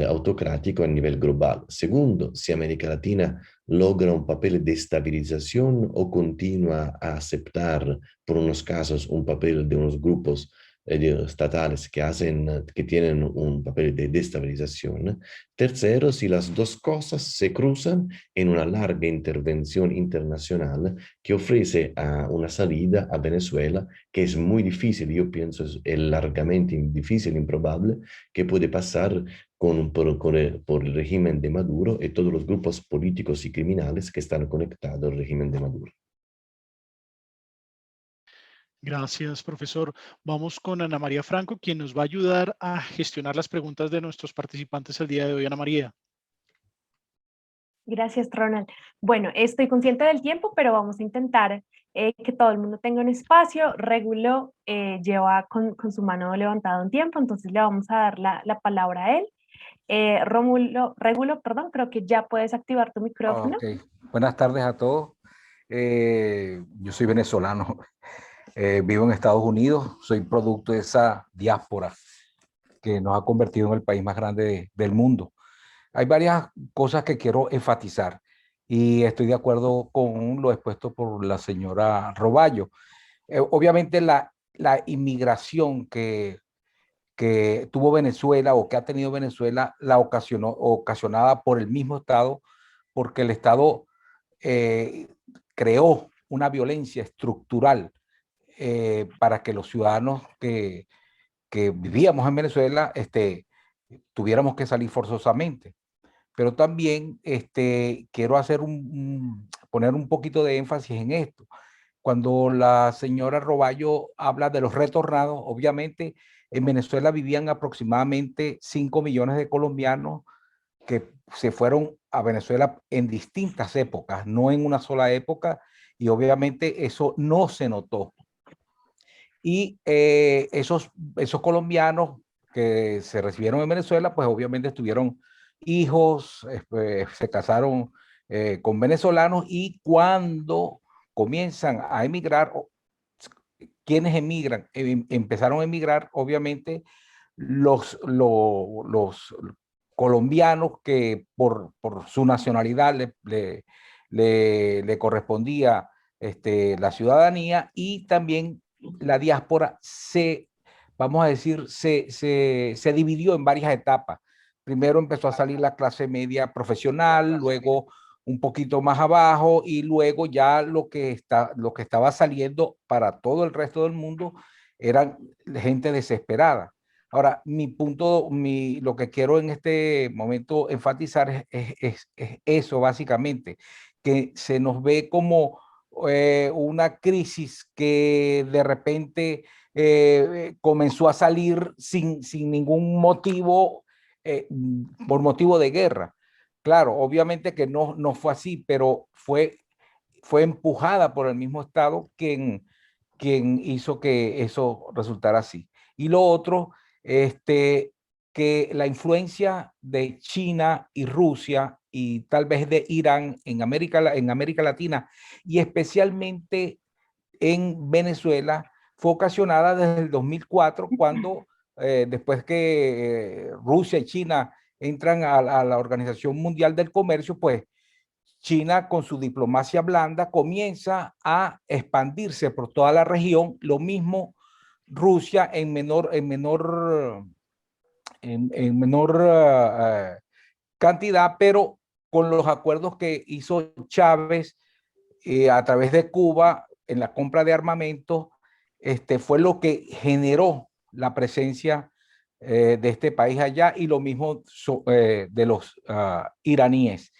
autocrático a nivel global. Segundo, si América Latina logra un papel de estabilización o continúa a aceptar por unos casos un papel de unos grupos estatales que tienen un papel de destabilización. Tercero, si las dos cosas se cruzan en una larga intervención internacional que ofrece una salida a Venezuela que es muy difícil, yo pienso es largamente difícil, improbable, que puede pasar por el régimen de Maduro y todos los grupos políticos y criminales que están conectados al régimen de Maduro. Gracias, profesor. Vamos con Ana María Franco, quien nos va a ayudar a gestionar las preguntas de nuestros participantes el día de hoy. Ana María. Gracias, Ronald. Bueno, estoy consciente del tiempo, pero vamos a intentar que todo el mundo tenga un espacio. Régulo lleva con su mano levantada un tiempo, entonces le vamos a dar la palabra a él. Régulo, perdón, creo que ya puedes activar tu micrófono. Ok, buenas tardes a todos. Yo soy venezolano, vivo en Estados Unidos, soy producto de esa diáspora que nos ha convertido en el país más grande del mundo. Hay varias cosas que quiero enfatizar y estoy de acuerdo con lo expuesto por la señora Roballo. Obviamente la inmigración que tuvo Venezuela o que ha tenido Venezuela la ocasionada por el mismo Estado, porque el Estado creó una violencia estructural para que los ciudadanos que vivíamos en Venezuela tuviéramos que salir forzosamente. Pero también quiero hacer poner un poquito de énfasis en esto. Cuando la señora Roballo habla de los retornados, obviamente en Venezuela vivían aproximadamente 5 millones de colombianos que se fueron a Venezuela en distintas épocas, no en una sola época, y obviamente eso no se notó. Y esos colombianos que se recibieron en Venezuela, pues obviamente tuvieron hijos, se casaron con venezolanos, y cuando comienzan a emigrar, quienes emigran, empezaron a emigrar obviamente los colombianos que por su nacionalidad le correspondía la ciudadanía, y también la diáspora vamos a decir, se dividió en varias etapas. Primero empezó a salir la clase media profesional, luego un poquito más abajo, y luego ya lo que estaba saliendo para todo el resto del mundo eran gente desesperada. Ahora, lo que quiero en este momento enfatizar es eso básicamente, que se nos ve como una crisis que de repente comenzó a salir sin ningún motivo, por motivo de guerra. Claro, obviamente que no fue así, pero fue empujada por el mismo Estado quien hizo que eso resultara así. Y lo otro, que la influencia de China y Rusia y tal vez de Irán en América Latina, y especialmente en Venezuela, fue ocasionada desde el 2004, cuando después que Rusia y China entran a la Organización Mundial del Comercio, pues China, con su diplomacia blanda, comienza a expandirse por toda la región. Lo mismo Rusia en menor cantidad, pero con los acuerdos que hizo Chávez a través de Cuba en la compra de armamento, fue lo que generó la presencia de este país allá, y lo mismo de los iraníes.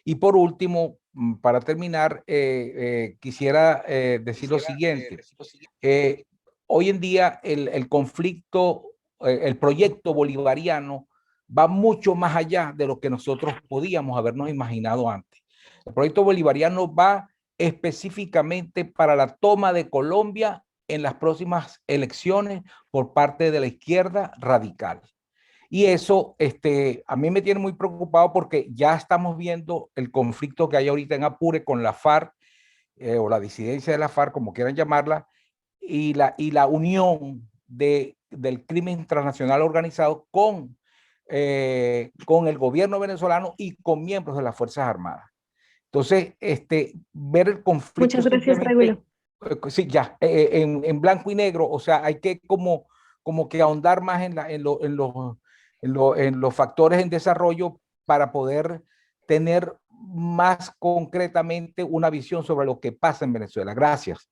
Y por último, para terminar, quisiera decir lo siguiente. Hoy en día el conflicto, el proyecto bolivariano va mucho más allá de lo que nosotros podíamos habernos imaginado antes. El proyecto bolivariano va específicamente para la toma de Colombia en las próximas elecciones por parte de la izquierda radical. Y eso a mí me tiene muy preocupado, porque ya estamos viendo el conflicto que hay ahorita en Apure con la FARC, o la disidencia de la FARC, como quieran llamarla, y la unión del crimen transnacional organizado con el gobierno venezolano y con miembros de las Fuerzas Armadas. Entonces, ver el conflicto. Muchas gracias, Regulo. Sí, ya, en blanco y negro, o sea, hay que como como que ahondar más en los factores en desarrollo para poder tener más concretamente una visión sobre lo que pasa en Venezuela. Gracias.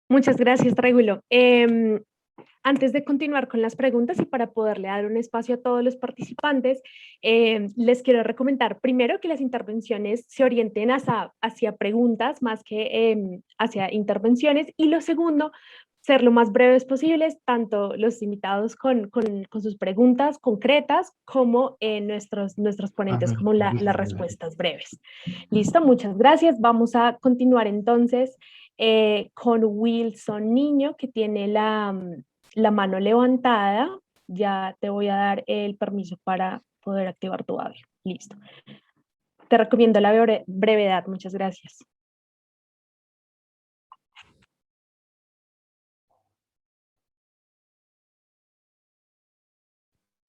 Muchas gracias, Regulo. Antes de continuar con las preguntas y para poderle dar un espacio a todos los participantes, les quiero recomendar primero que las intervenciones se orienten hacia preguntas más que hacia intervenciones, y lo segundo, ser lo más breves posibles, tanto los invitados con sus preguntas concretas como nuestros ponentes como las respuestas breves. Listo, muchas gracias. Vamos a continuar entonces con Wilson Niño, que tiene la mano levantada. Ya te voy a dar el permiso para poder activar tu audio. Listo. Te recomiendo la brevedad. Muchas gracias.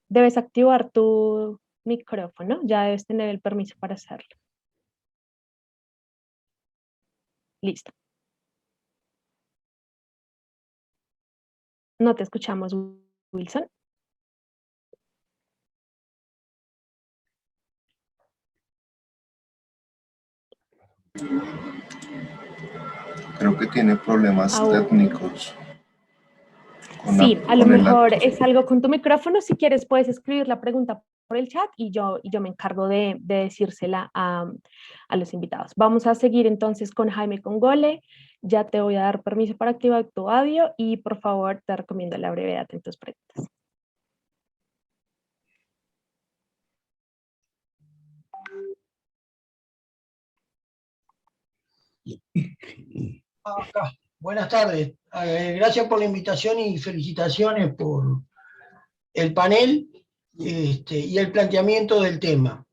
Debes activar tu micrófono. Ya debes tener el permiso para hacerlo. Listo. No te escuchamos, Wilson. Creo que tiene problemas técnicos. Sí, a lo mejor es algo con tu micrófono. Si quieres puedes escribir la pregunta por el chat y yo me encargo de decírsela a los invitados. Vamos a seguir entonces con Jaime Congole. Ya te voy a dar permiso para activar tu audio y por favor te recomiendo la brevedad en tus preguntas. Acá. Buenas tardes. Gracias por la invitación y felicitaciones por el panel y el planteamiento del tema.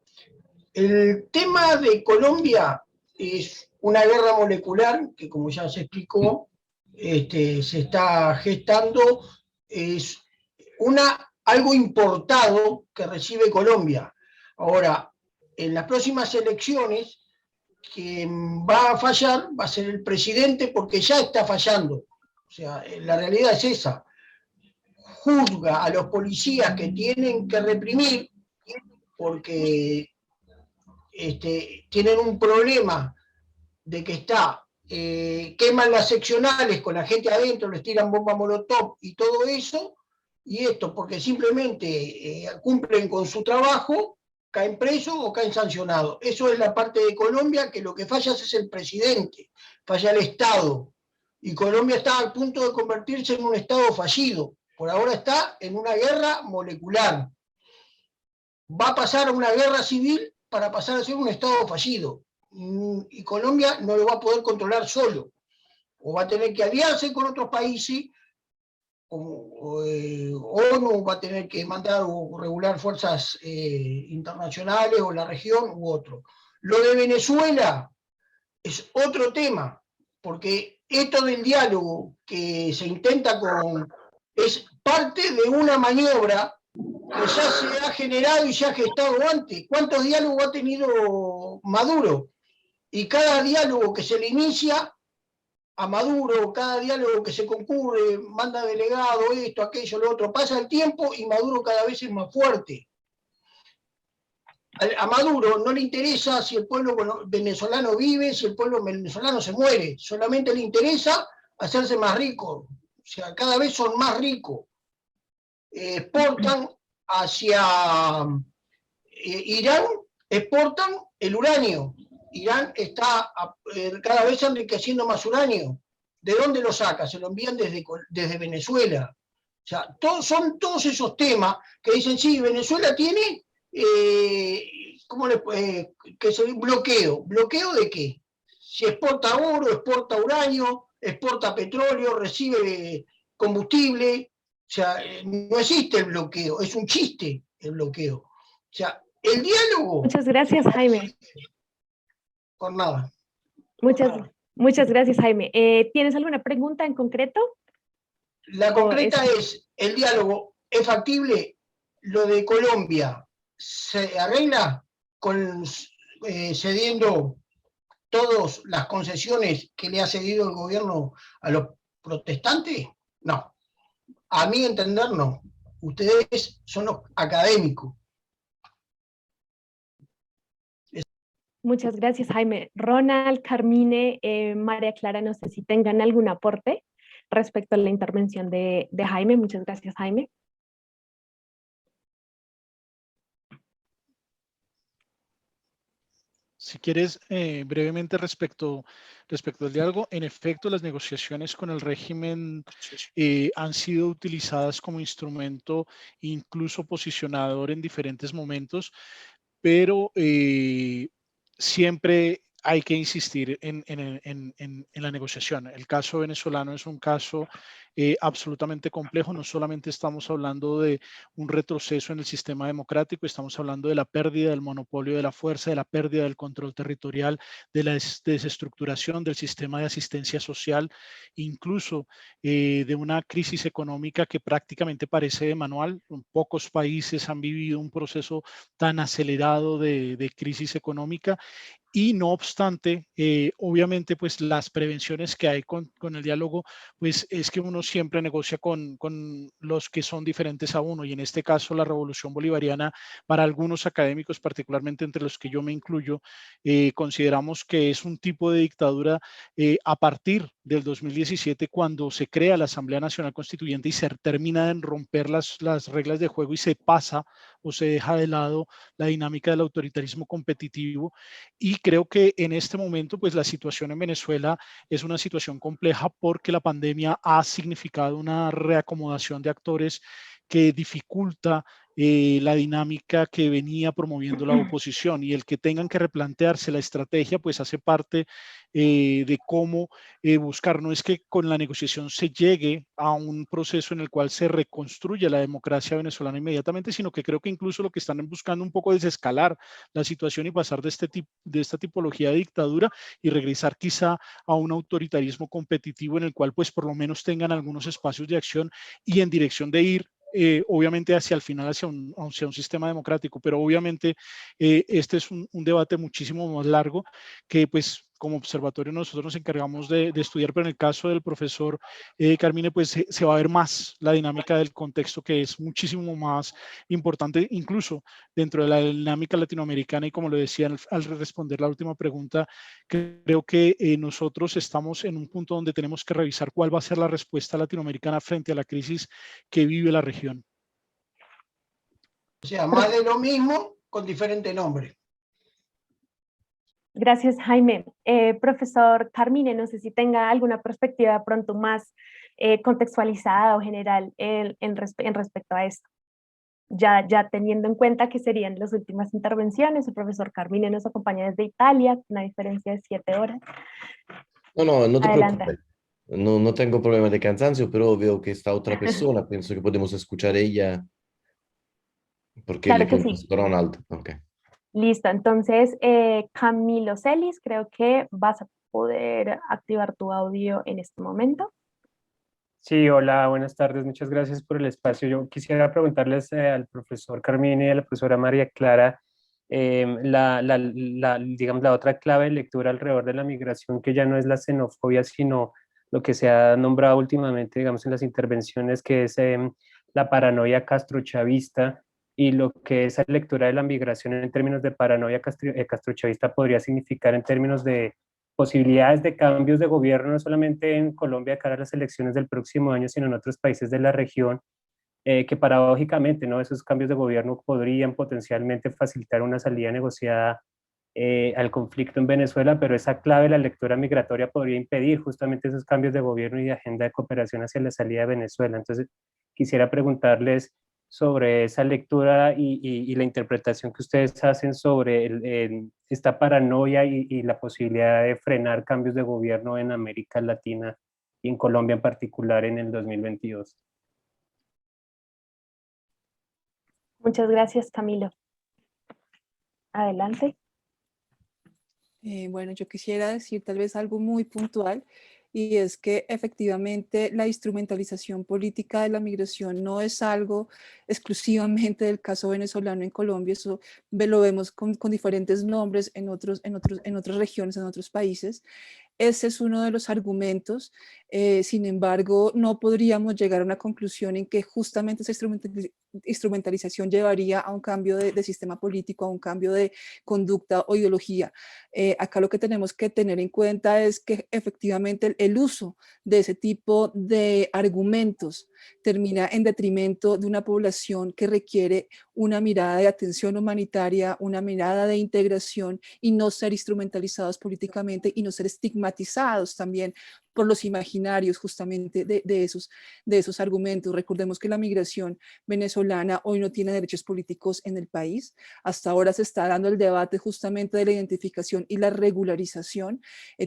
El tema de Colombia es una guerra molecular que, como ya se explicó, se está gestando. Es algo importado que recibe Colombia. Ahora, en las próximas elecciones, quien va a fallar va a ser el presidente, porque ya está fallando. O sea, la realidad es esa. Juzga a los policías que tienen que reprimir porque tienen un problema de que queman las seccionales con la gente adentro, les tiran bomba molotov y todo eso, y esto porque simplemente cumplen con su trabajo, caen presos o caen sancionados. Eso es la parte de Colombia, que lo que falla es el presidente, falla el Estado. Y Colombia está a punto de convertirse en un Estado fallido. Por ahora está en una guerra molecular. Va a pasar a una guerra civil para pasar a ser un Estado fallido. Y Colombia no lo va a poder controlar solo. O va a tener que aliarse con otros países, como ONU va a tener que mandar o regular fuerzas internacionales, o la región u otro. Lo de Venezuela es otro tema, porque esto del diálogo que se intenta es parte de una maniobra que ya se ha generado y se ha gestado antes. ¿Cuántos diálogos ha tenido Maduro? Y cada diálogo que se le inicia a Maduro, cada diálogo que se concurre, manda delegado, esto, aquello, lo otro, pasa el tiempo y Maduro cada vez es más fuerte. A Maduro no le interesa si el pueblo venezolano vive, si el pueblo venezolano se muere, solamente le interesa hacerse más rico. O sea, cada vez son más ricos. Exportan hacia Irán, exportan el uranio. Irán está cada vez enriqueciendo más uranio. ¿De dónde lo saca? Se lo envían desde Venezuela. O sea, son todos esos temas que dicen, sí, Venezuela tiene que es un bloqueo. ¿Bloqueo de qué? Si exporta oro, exporta uranio, exporta petróleo, recibe combustible. O sea, no existe el bloqueo, es un chiste el bloqueo. O sea, el diálogo... Muchas gracias, Jaime. Por nada. Muchas gracias, Jaime. ¿Tienes alguna pregunta en concreto? La concreta es, ¿el diálogo es factible? Lo de Colombia, ¿se arregla cediendo todas las concesiones que le ha cedido el gobierno a los protestantes? No. A mi entender, no. Ustedes son los académicos. Muchas gracias, Jaime. Ronald, Carmine, María Clara, no sé si tengan algún aporte respecto a la intervención de Jaime. Muchas gracias, Jaime. Si quieres, brevemente respecto al diálogo, en efecto, las negociaciones con el régimen han sido utilizadas como instrumento, incluso posicionador en diferentes momentos, pero siempre hay que insistir en la negociación. El caso venezolano es un caso absolutamente complejo. No solamente estamos hablando de un retroceso en el sistema democrático, estamos hablando de la pérdida del monopolio de la fuerza, de la pérdida del control territorial, de la desestructuración del sistema de asistencia social, incluso de una crisis económica que prácticamente parece de manual. Pocos países han vivido un proceso tan acelerado de crisis económica. Y no obstante, obviamente, pues las prevenciones que hay con el diálogo, pues es que uno siempre negocia con los que son diferentes a uno. Y en este caso, la revolución bolivariana, para algunos académicos, particularmente entre los que yo me incluyo, consideramos que es un tipo de dictadura a partir del 2017, cuando se crea la Asamblea Nacional Constituyente y se termina de romper las reglas de juego y se pasa o se deja de lado la dinámica del autoritarismo competitivo. Y creo que en este momento, pues la situación en Venezuela es una situación compleja porque la pandemia ha significado una reacomodación de actores que dificulta la dinámica que venía promoviendo la oposición, y el que tengan que replantearse la estrategia, pues hace parte de cómo buscar. No es que con la negociación se llegue a un proceso en el cual se reconstruya la democracia venezolana inmediatamente, sino que creo que incluso lo que están buscando un poco es escalar la situación y pasar de esta tipología de dictadura y regresar quizá a un autoritarismo competitivo en el cual pues por lo menos tengan algunos espacios de acción y en dirección de ir obviamente hacia el final, hacia un sistema democrático. Pero obviamente este es un debate muchísimo más largo que pues como observatorio nosotros nos encargamos de estudiar, pero en el caso del profesor Carmine, pues se va a ver más la dinámica del contexto, que es muchísimo más importante, incluso dentro de la dinámica latinoamericana. Y como lo decía al responder la última pregunta, creo que nosotros estamos en un punto donde tenemos que revisar cuál va a ser la respuesta latinoamericana frente a la crisis que vive la región. O sea, más de lo mismo con diferente nombre. Gracias, Jaime. Profesor Carmine, no sé si tenga alguna perspectiva de pronto más contextualizada o general en respecto a esto. Ya teniendo en cuenta que serían las últimas intervenciones, el profesor Carmine nos acompaña desde Italia, una diferencia de 7 horas. No te Adelante. preocupes. No tengo problema de cansancio, pero veo que está otra persona. Pienso que podemos escuchar ella porque Claro le que sí. contesto Ronald. Okay. Listo, entonces Camilo Celis, creo que vas a poder activar tu audio en este momento. Sí, hola, buenas tardes, muchas gracias por el espacio. Yo quisiera preguntarles al profesor Carmine y a la profesora María Clara digamos, la otra clave de lectura alrededor de la migración, que ya no es la xenofobia, sino lo que se ha nombrado últimamente, digamos, en las intervenciones, que es la paranoia castrochavista, y lo que esa lectura de la migración en términos de paranoia castrochavista podría significar en términos de posibilidades de cambios de gobierno, no solamente en Colombia de cara a las elecciones del próximo año, sino en otros países de la región, que paradójicamente, ¿no? Esos cambios de gobierno podrían potencialmente facilitar una salida negociada al conflicto en Venezuela, pero esa clave de la lectura migratoria podría impedir justamente esos cambios de gobierno y de agenda de cooperación hacia la salida de Venezuela. Entonces, quisiera preguntarles sobre esa lectura y la interpretación que ustedes hacen sobre esta paranoia y la posibilidad de frenar cambios de gobierno en América Latina y en Colombia en particular en el 2022. Muchas gracias, Camilo. Adelante. Bueno, yo quisiera decir tal vez algo muy puntual, y es que efectivamente la instrumentalización política de la migración no es algo exclusivamente del caso venezolano en Colombia. Eso lo vemos con diferentes nombres en otras regiones, en otros países. ese es uno de los argumentos. Sin embargo, no podríamos llegar a una conclusión en que justamente esa instrumentalización llevaría a un cambio de sistema político, a un cambio de conducta o ideología. Acá lo que tenemos que tener en cuenta es que efectivamente el uso de ese tipo de argumentos termina en detrimento de una población que requiere una mirada de atención humanitaria, una mirada de integración, y no ser instrumentalizados políticamente y no ser estigmatizados también por los imaginarios justamente de esos argumentos. Recordemos que la migración venezolana hoy no tiene derechos políticos en el país. Hasta ahora se está dando el debate justamente de la identificación y la regularización.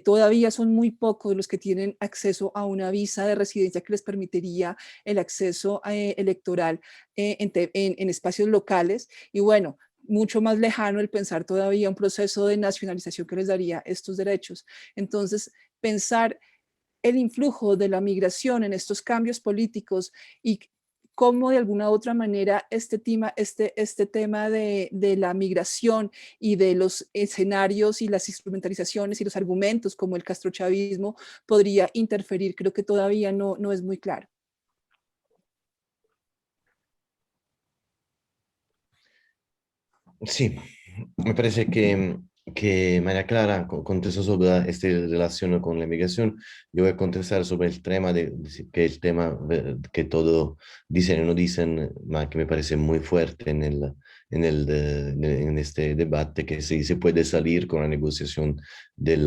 Todavía son muy pocos los que tienen acceso a una visa de residencia que les permitiría el acceso electoral en espacios locales. Y bueno, mucho más lejano el pensar todavía un proceso de nacionalización que les daría estos derechos. Entonces, pensar el influjo de la migración en estos cambios políticos y cómo de alguna u otra manera este tema de la migración y de los escenarios y las instrumentalizaciones y los argumentos como el castrochavismo podría interferir, creo que todavía no es muy claro. Sí, me parece que María Clara contestó sobre esta relación con la migración. Yo voy a contestar sobre el tema que el tema que todo dicen y no dicen, que me parece muy fuerte en este debate, que si se puede salir con la negociación del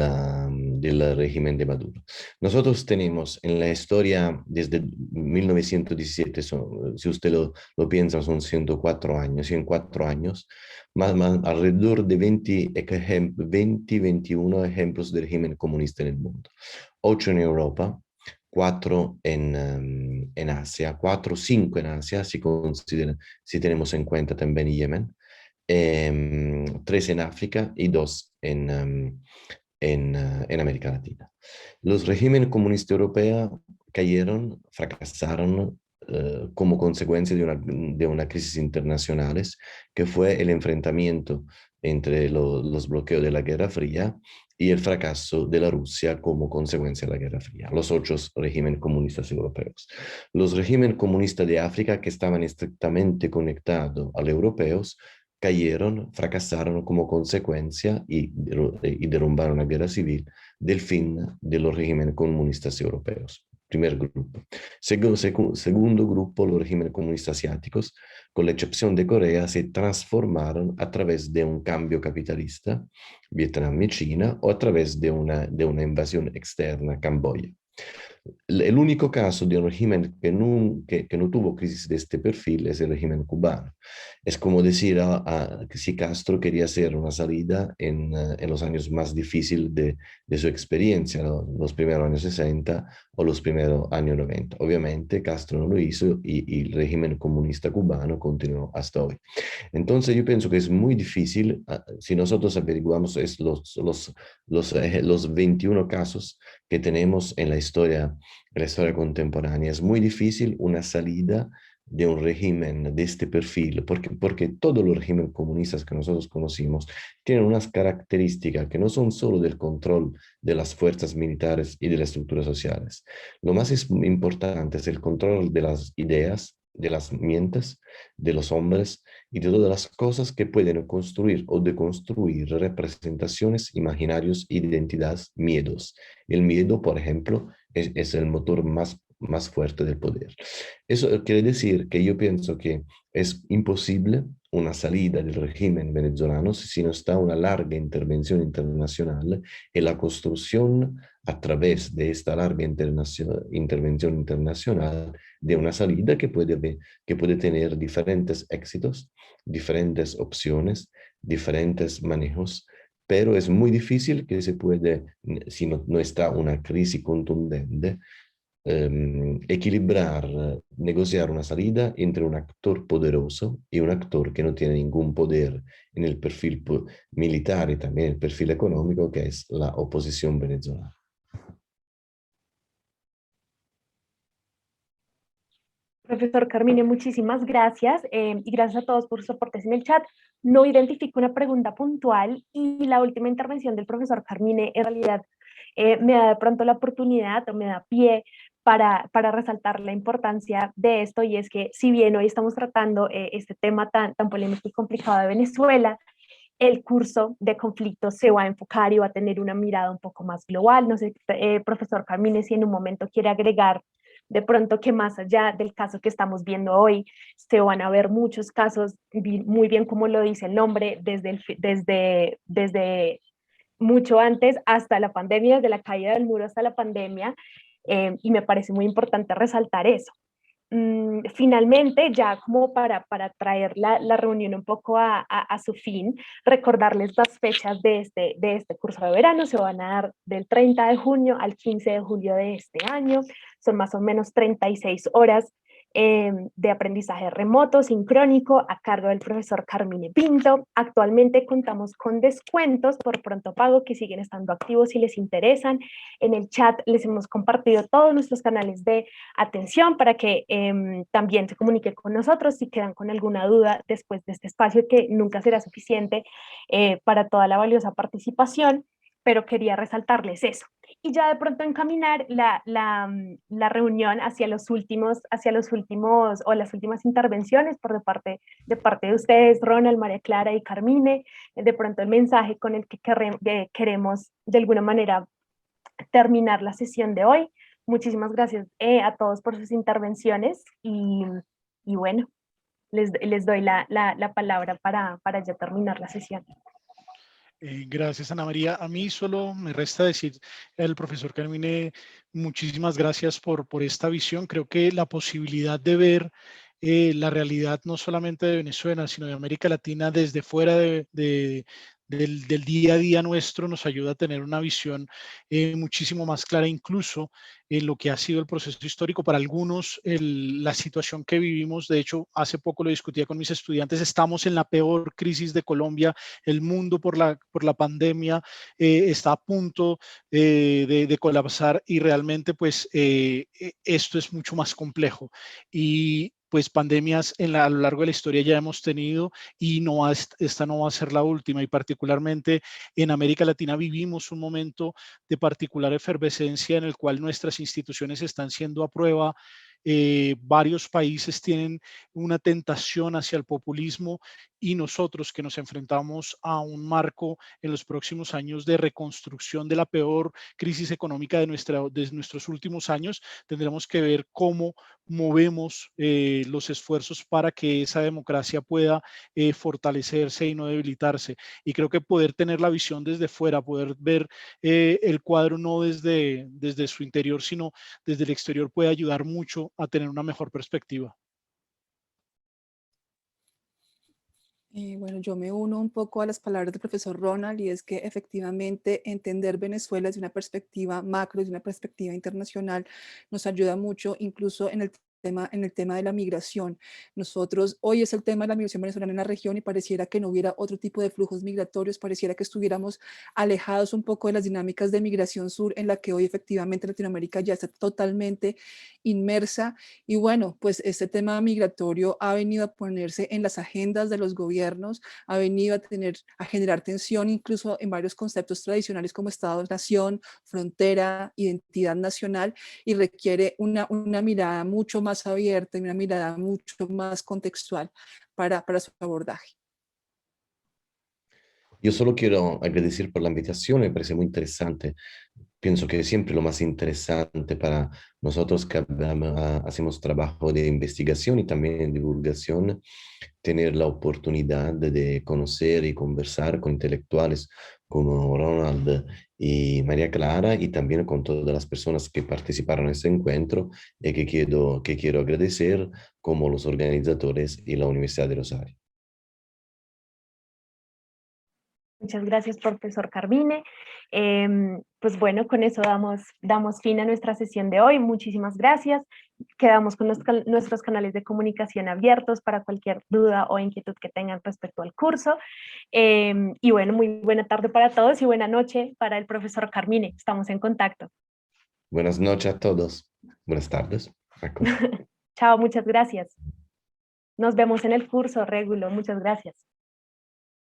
régimen de Maduro. Nosotros tenemos en la historia desde 1917, si usted lo piensa, son 104 años, y en 4 años, alrededor de 21 ejemplos de régimen comunista en el mundo. 8 en Europa, 4 en Asia, 4 o 5 en Asia, si tenemos en cuenta también Yemen, 3 en África y 2 en América Latina. Los regímenes comunistas europeos cayeron, fracasaron como consecuencia de una crisis internacionales, que fue el enfrentamiento entre los bloqueos de la Guerra Fría y el fracaso de la Rusia como consecuencia de la Guerra Fría, los 8 regímenes comunistas europeos. Los regímenes comunistas de África, que estaban estrictamente conectados a los europeos, cayeron, fracasaron como consecuencia y derrumbaron la guerra civil del fin de los regímenes comunistas europeos. Primer grupo. Segundo grupo, los regímenes comunistas asiáticos, con la excepción de Corea, se transformaron a través de un cambio capitalista, Vietnam y China, o a través de una invasión externa, Camboya. El único caso de un régimen que no tuvo crisis de este perfil es el régimen cubano. Es como decir que si Castro quería hacer una salida en los años más difíciles de su experiencia, ¿no? Los primeros años 60 o los primeros años 90. Obviamente Castro no lo hizo y el régimen comunista cubano continuó hasta hoy. Entonces yo pienso que es muy difícil, si nosotros averiguamos los 21 casos que tenemos en la historia contemporánea, es muy difícil una salida de un régimen de este perfil, porque todos los regímenes comunistas que nosotros conocimos tienen unas características que no son solo del control de las fuerzas militares y de las estructuras sociales. Lo más importante es el control de las ideas, de las mentes, de los hombres y de todas las cosas que pueden construir o deconstruir representaciones, imaginarios, identidades, miedos. El miedo, por ejemplo, es el motor más fuerte del poder. Eso quiere decir que yo pienso que es imposible una salida del régimen venezolano si no está una larga intervención internacional y la construcción a través de esta larga intervención internacional de una salida que puede tener diferentes éxitos, diferentes opciones, diferentes manejos, pero es muy difícil que se puede, si no está una crisis contundente, equilibrar, negociar una salida entre un actor poderoso y un actor que no tiene ningún poder en el perfil militar y también el perfil económico, que es la oposición venezolana. Profesor Carmine, muchísimas gracias y gracias a todos por sus aportes en el chat. No identifico una pregunta puntual y la última intervención del profesor Carmine en realidad me da de pronto la oportunidad o me da pie para resaltar la importancia de esto, y es que si bien hoy estamos tratando este tema tan polémico y complicado de Venezuela, el curso de conflicto se va a enfocar y va a tener una mirada un poco más global. No sé, profesor Carmine, si en un momento quiere agregar de pronto que más allá del caso que estamos viendo hoy, se van a ver muchos casos, muy bien como lo dice el nombre, desde mucho antes hasta la pandemia, desde la caída del muro hasta la pandemia, y me parece muy importante resaltar eso. Finalmente, ya como para traer la reunión un poco a su fin, recordarles las fechas de este curso de verano. Se van a dar del 30 de junio al 15 de julio de este año. Son más o menos 36 horas de aprendizaje remoto, sincrónico, a cargo del profesor Carmine Pinto. Actualmente contamos con descuentos por pronto pago que siguen estando activos si les interesan. En el chat les hemos compartido todos nuestros canales de atención para que también se comunique con nosotros si quedan con alguna duda después de este espacio, que nunca será suficiente para toda la valiosa participación, pero quería resaltarles eso. Y ya de pronto encaminar la reunión hacia los últimos o las últimas intervenciones de parte de ustedes, Ronald, María Clara y Carmine, de pronto el mensaje con el que queremos de alguna manera terminar la sesión de hoy. Muchísimas gracias a todos por sus intervenciones y bueno, les doy la palabra para ya terminar la sesión. Gracias, Ana María. A mí solo me resta decir al profesor Carmine, muchísimas gracias por esta visión. Creo que la posibilidad de ver la realidad no solamente de Venezuela, sino de América Latina desde fuera del día a día nuestro nos ayuda a tener una visión muchísimo más clara, incluso en lo que ha sido el proceso histórico. Para algunos, la situación que vivimos, de hecho, hace poco lo discutía con mis estudiantes, estamos en la peor crisis de Colombia, el mundo por la pandemia está a punto de colapsar, y realmente pues esto es mucho más complejo. Y pues pandemias a lo largo de la historia ya hemos tenido, y esta no va a ser la última, y particularmente en América Latina vivimos un momento de particular efervescencia en el cual nuestras instituciones están siendo a prueba. Varios países tienen una tentación hacia el populismo, y nosotros que nos enfrentamos a un marco en los próximos años de reconstrucción de la peor crisis económica de nuestros últimos años, tendremos que ver cómo movemos los esfuerzos para que esa democracia pueda fortalecerse y no debilitarse. Y creo que poder tener la visión desde fuera, poder ver el cuadro no desde su interior, sino desde el exterior, puede ayudar mucho a tener una mejor perspectiva. Bueno, yo me uno un poco a las palabras del profesor Ronald, y es que efectivamente entender Venezuela desde una perspectiva macro, desde una perspectiva internacional, nos ayuda mucho, incluso en el tema de la migración. Nosotros, hoy es el tema de la migración venezolana en la región, y pareciera que no hubiera otro tipo de flujos migratorios, pareciera que estuviéramos alejados un poco de las dinámicas de migración sur, en la que hoy efectivamente Latinoamérica ya está totalmente inmersa. Y bueno, pues este tema migratorio ha venido a ponerse en las agendas de los gobiernos, ha venido a generar tensión incluso en varios conceptos tradicionales como Estado-nación, frontera, identidad nacional, y requiere una mirada mucho más abierta y una mirada mucho más contextual para su abordaje. Yo solo quiero agradecer por la invitación, me parece muy interesante. Pienso que siempre lo más interesante para nosotros que hacemos trabajo de investigación y también de divulgación, tener la oportunidad de conocer y conversar con intelectuales como Ronald y María Clara, y también con todas las personas que participaron en este encuentro, y que quiero agradecer, como los organizadores y la Universidad de Rosario. Muchas gracias, profesor Carmine. Pues bueno, con eso damos fin a nuestra sesión de hoy. Muchísimas gracias. Quedamos con nuestros canales de comunicación abiertos para cualquier duda o inquietud que tengan respecto al curso. Y bueno, muy buena tarde para todos y buena noche para el profesor Carmine. Estamos en contacto. Buenas noches a todos. Buenas tardes. Chao, muchas gracias. Nos vemos en el curso, Régulo. Muchas gracias.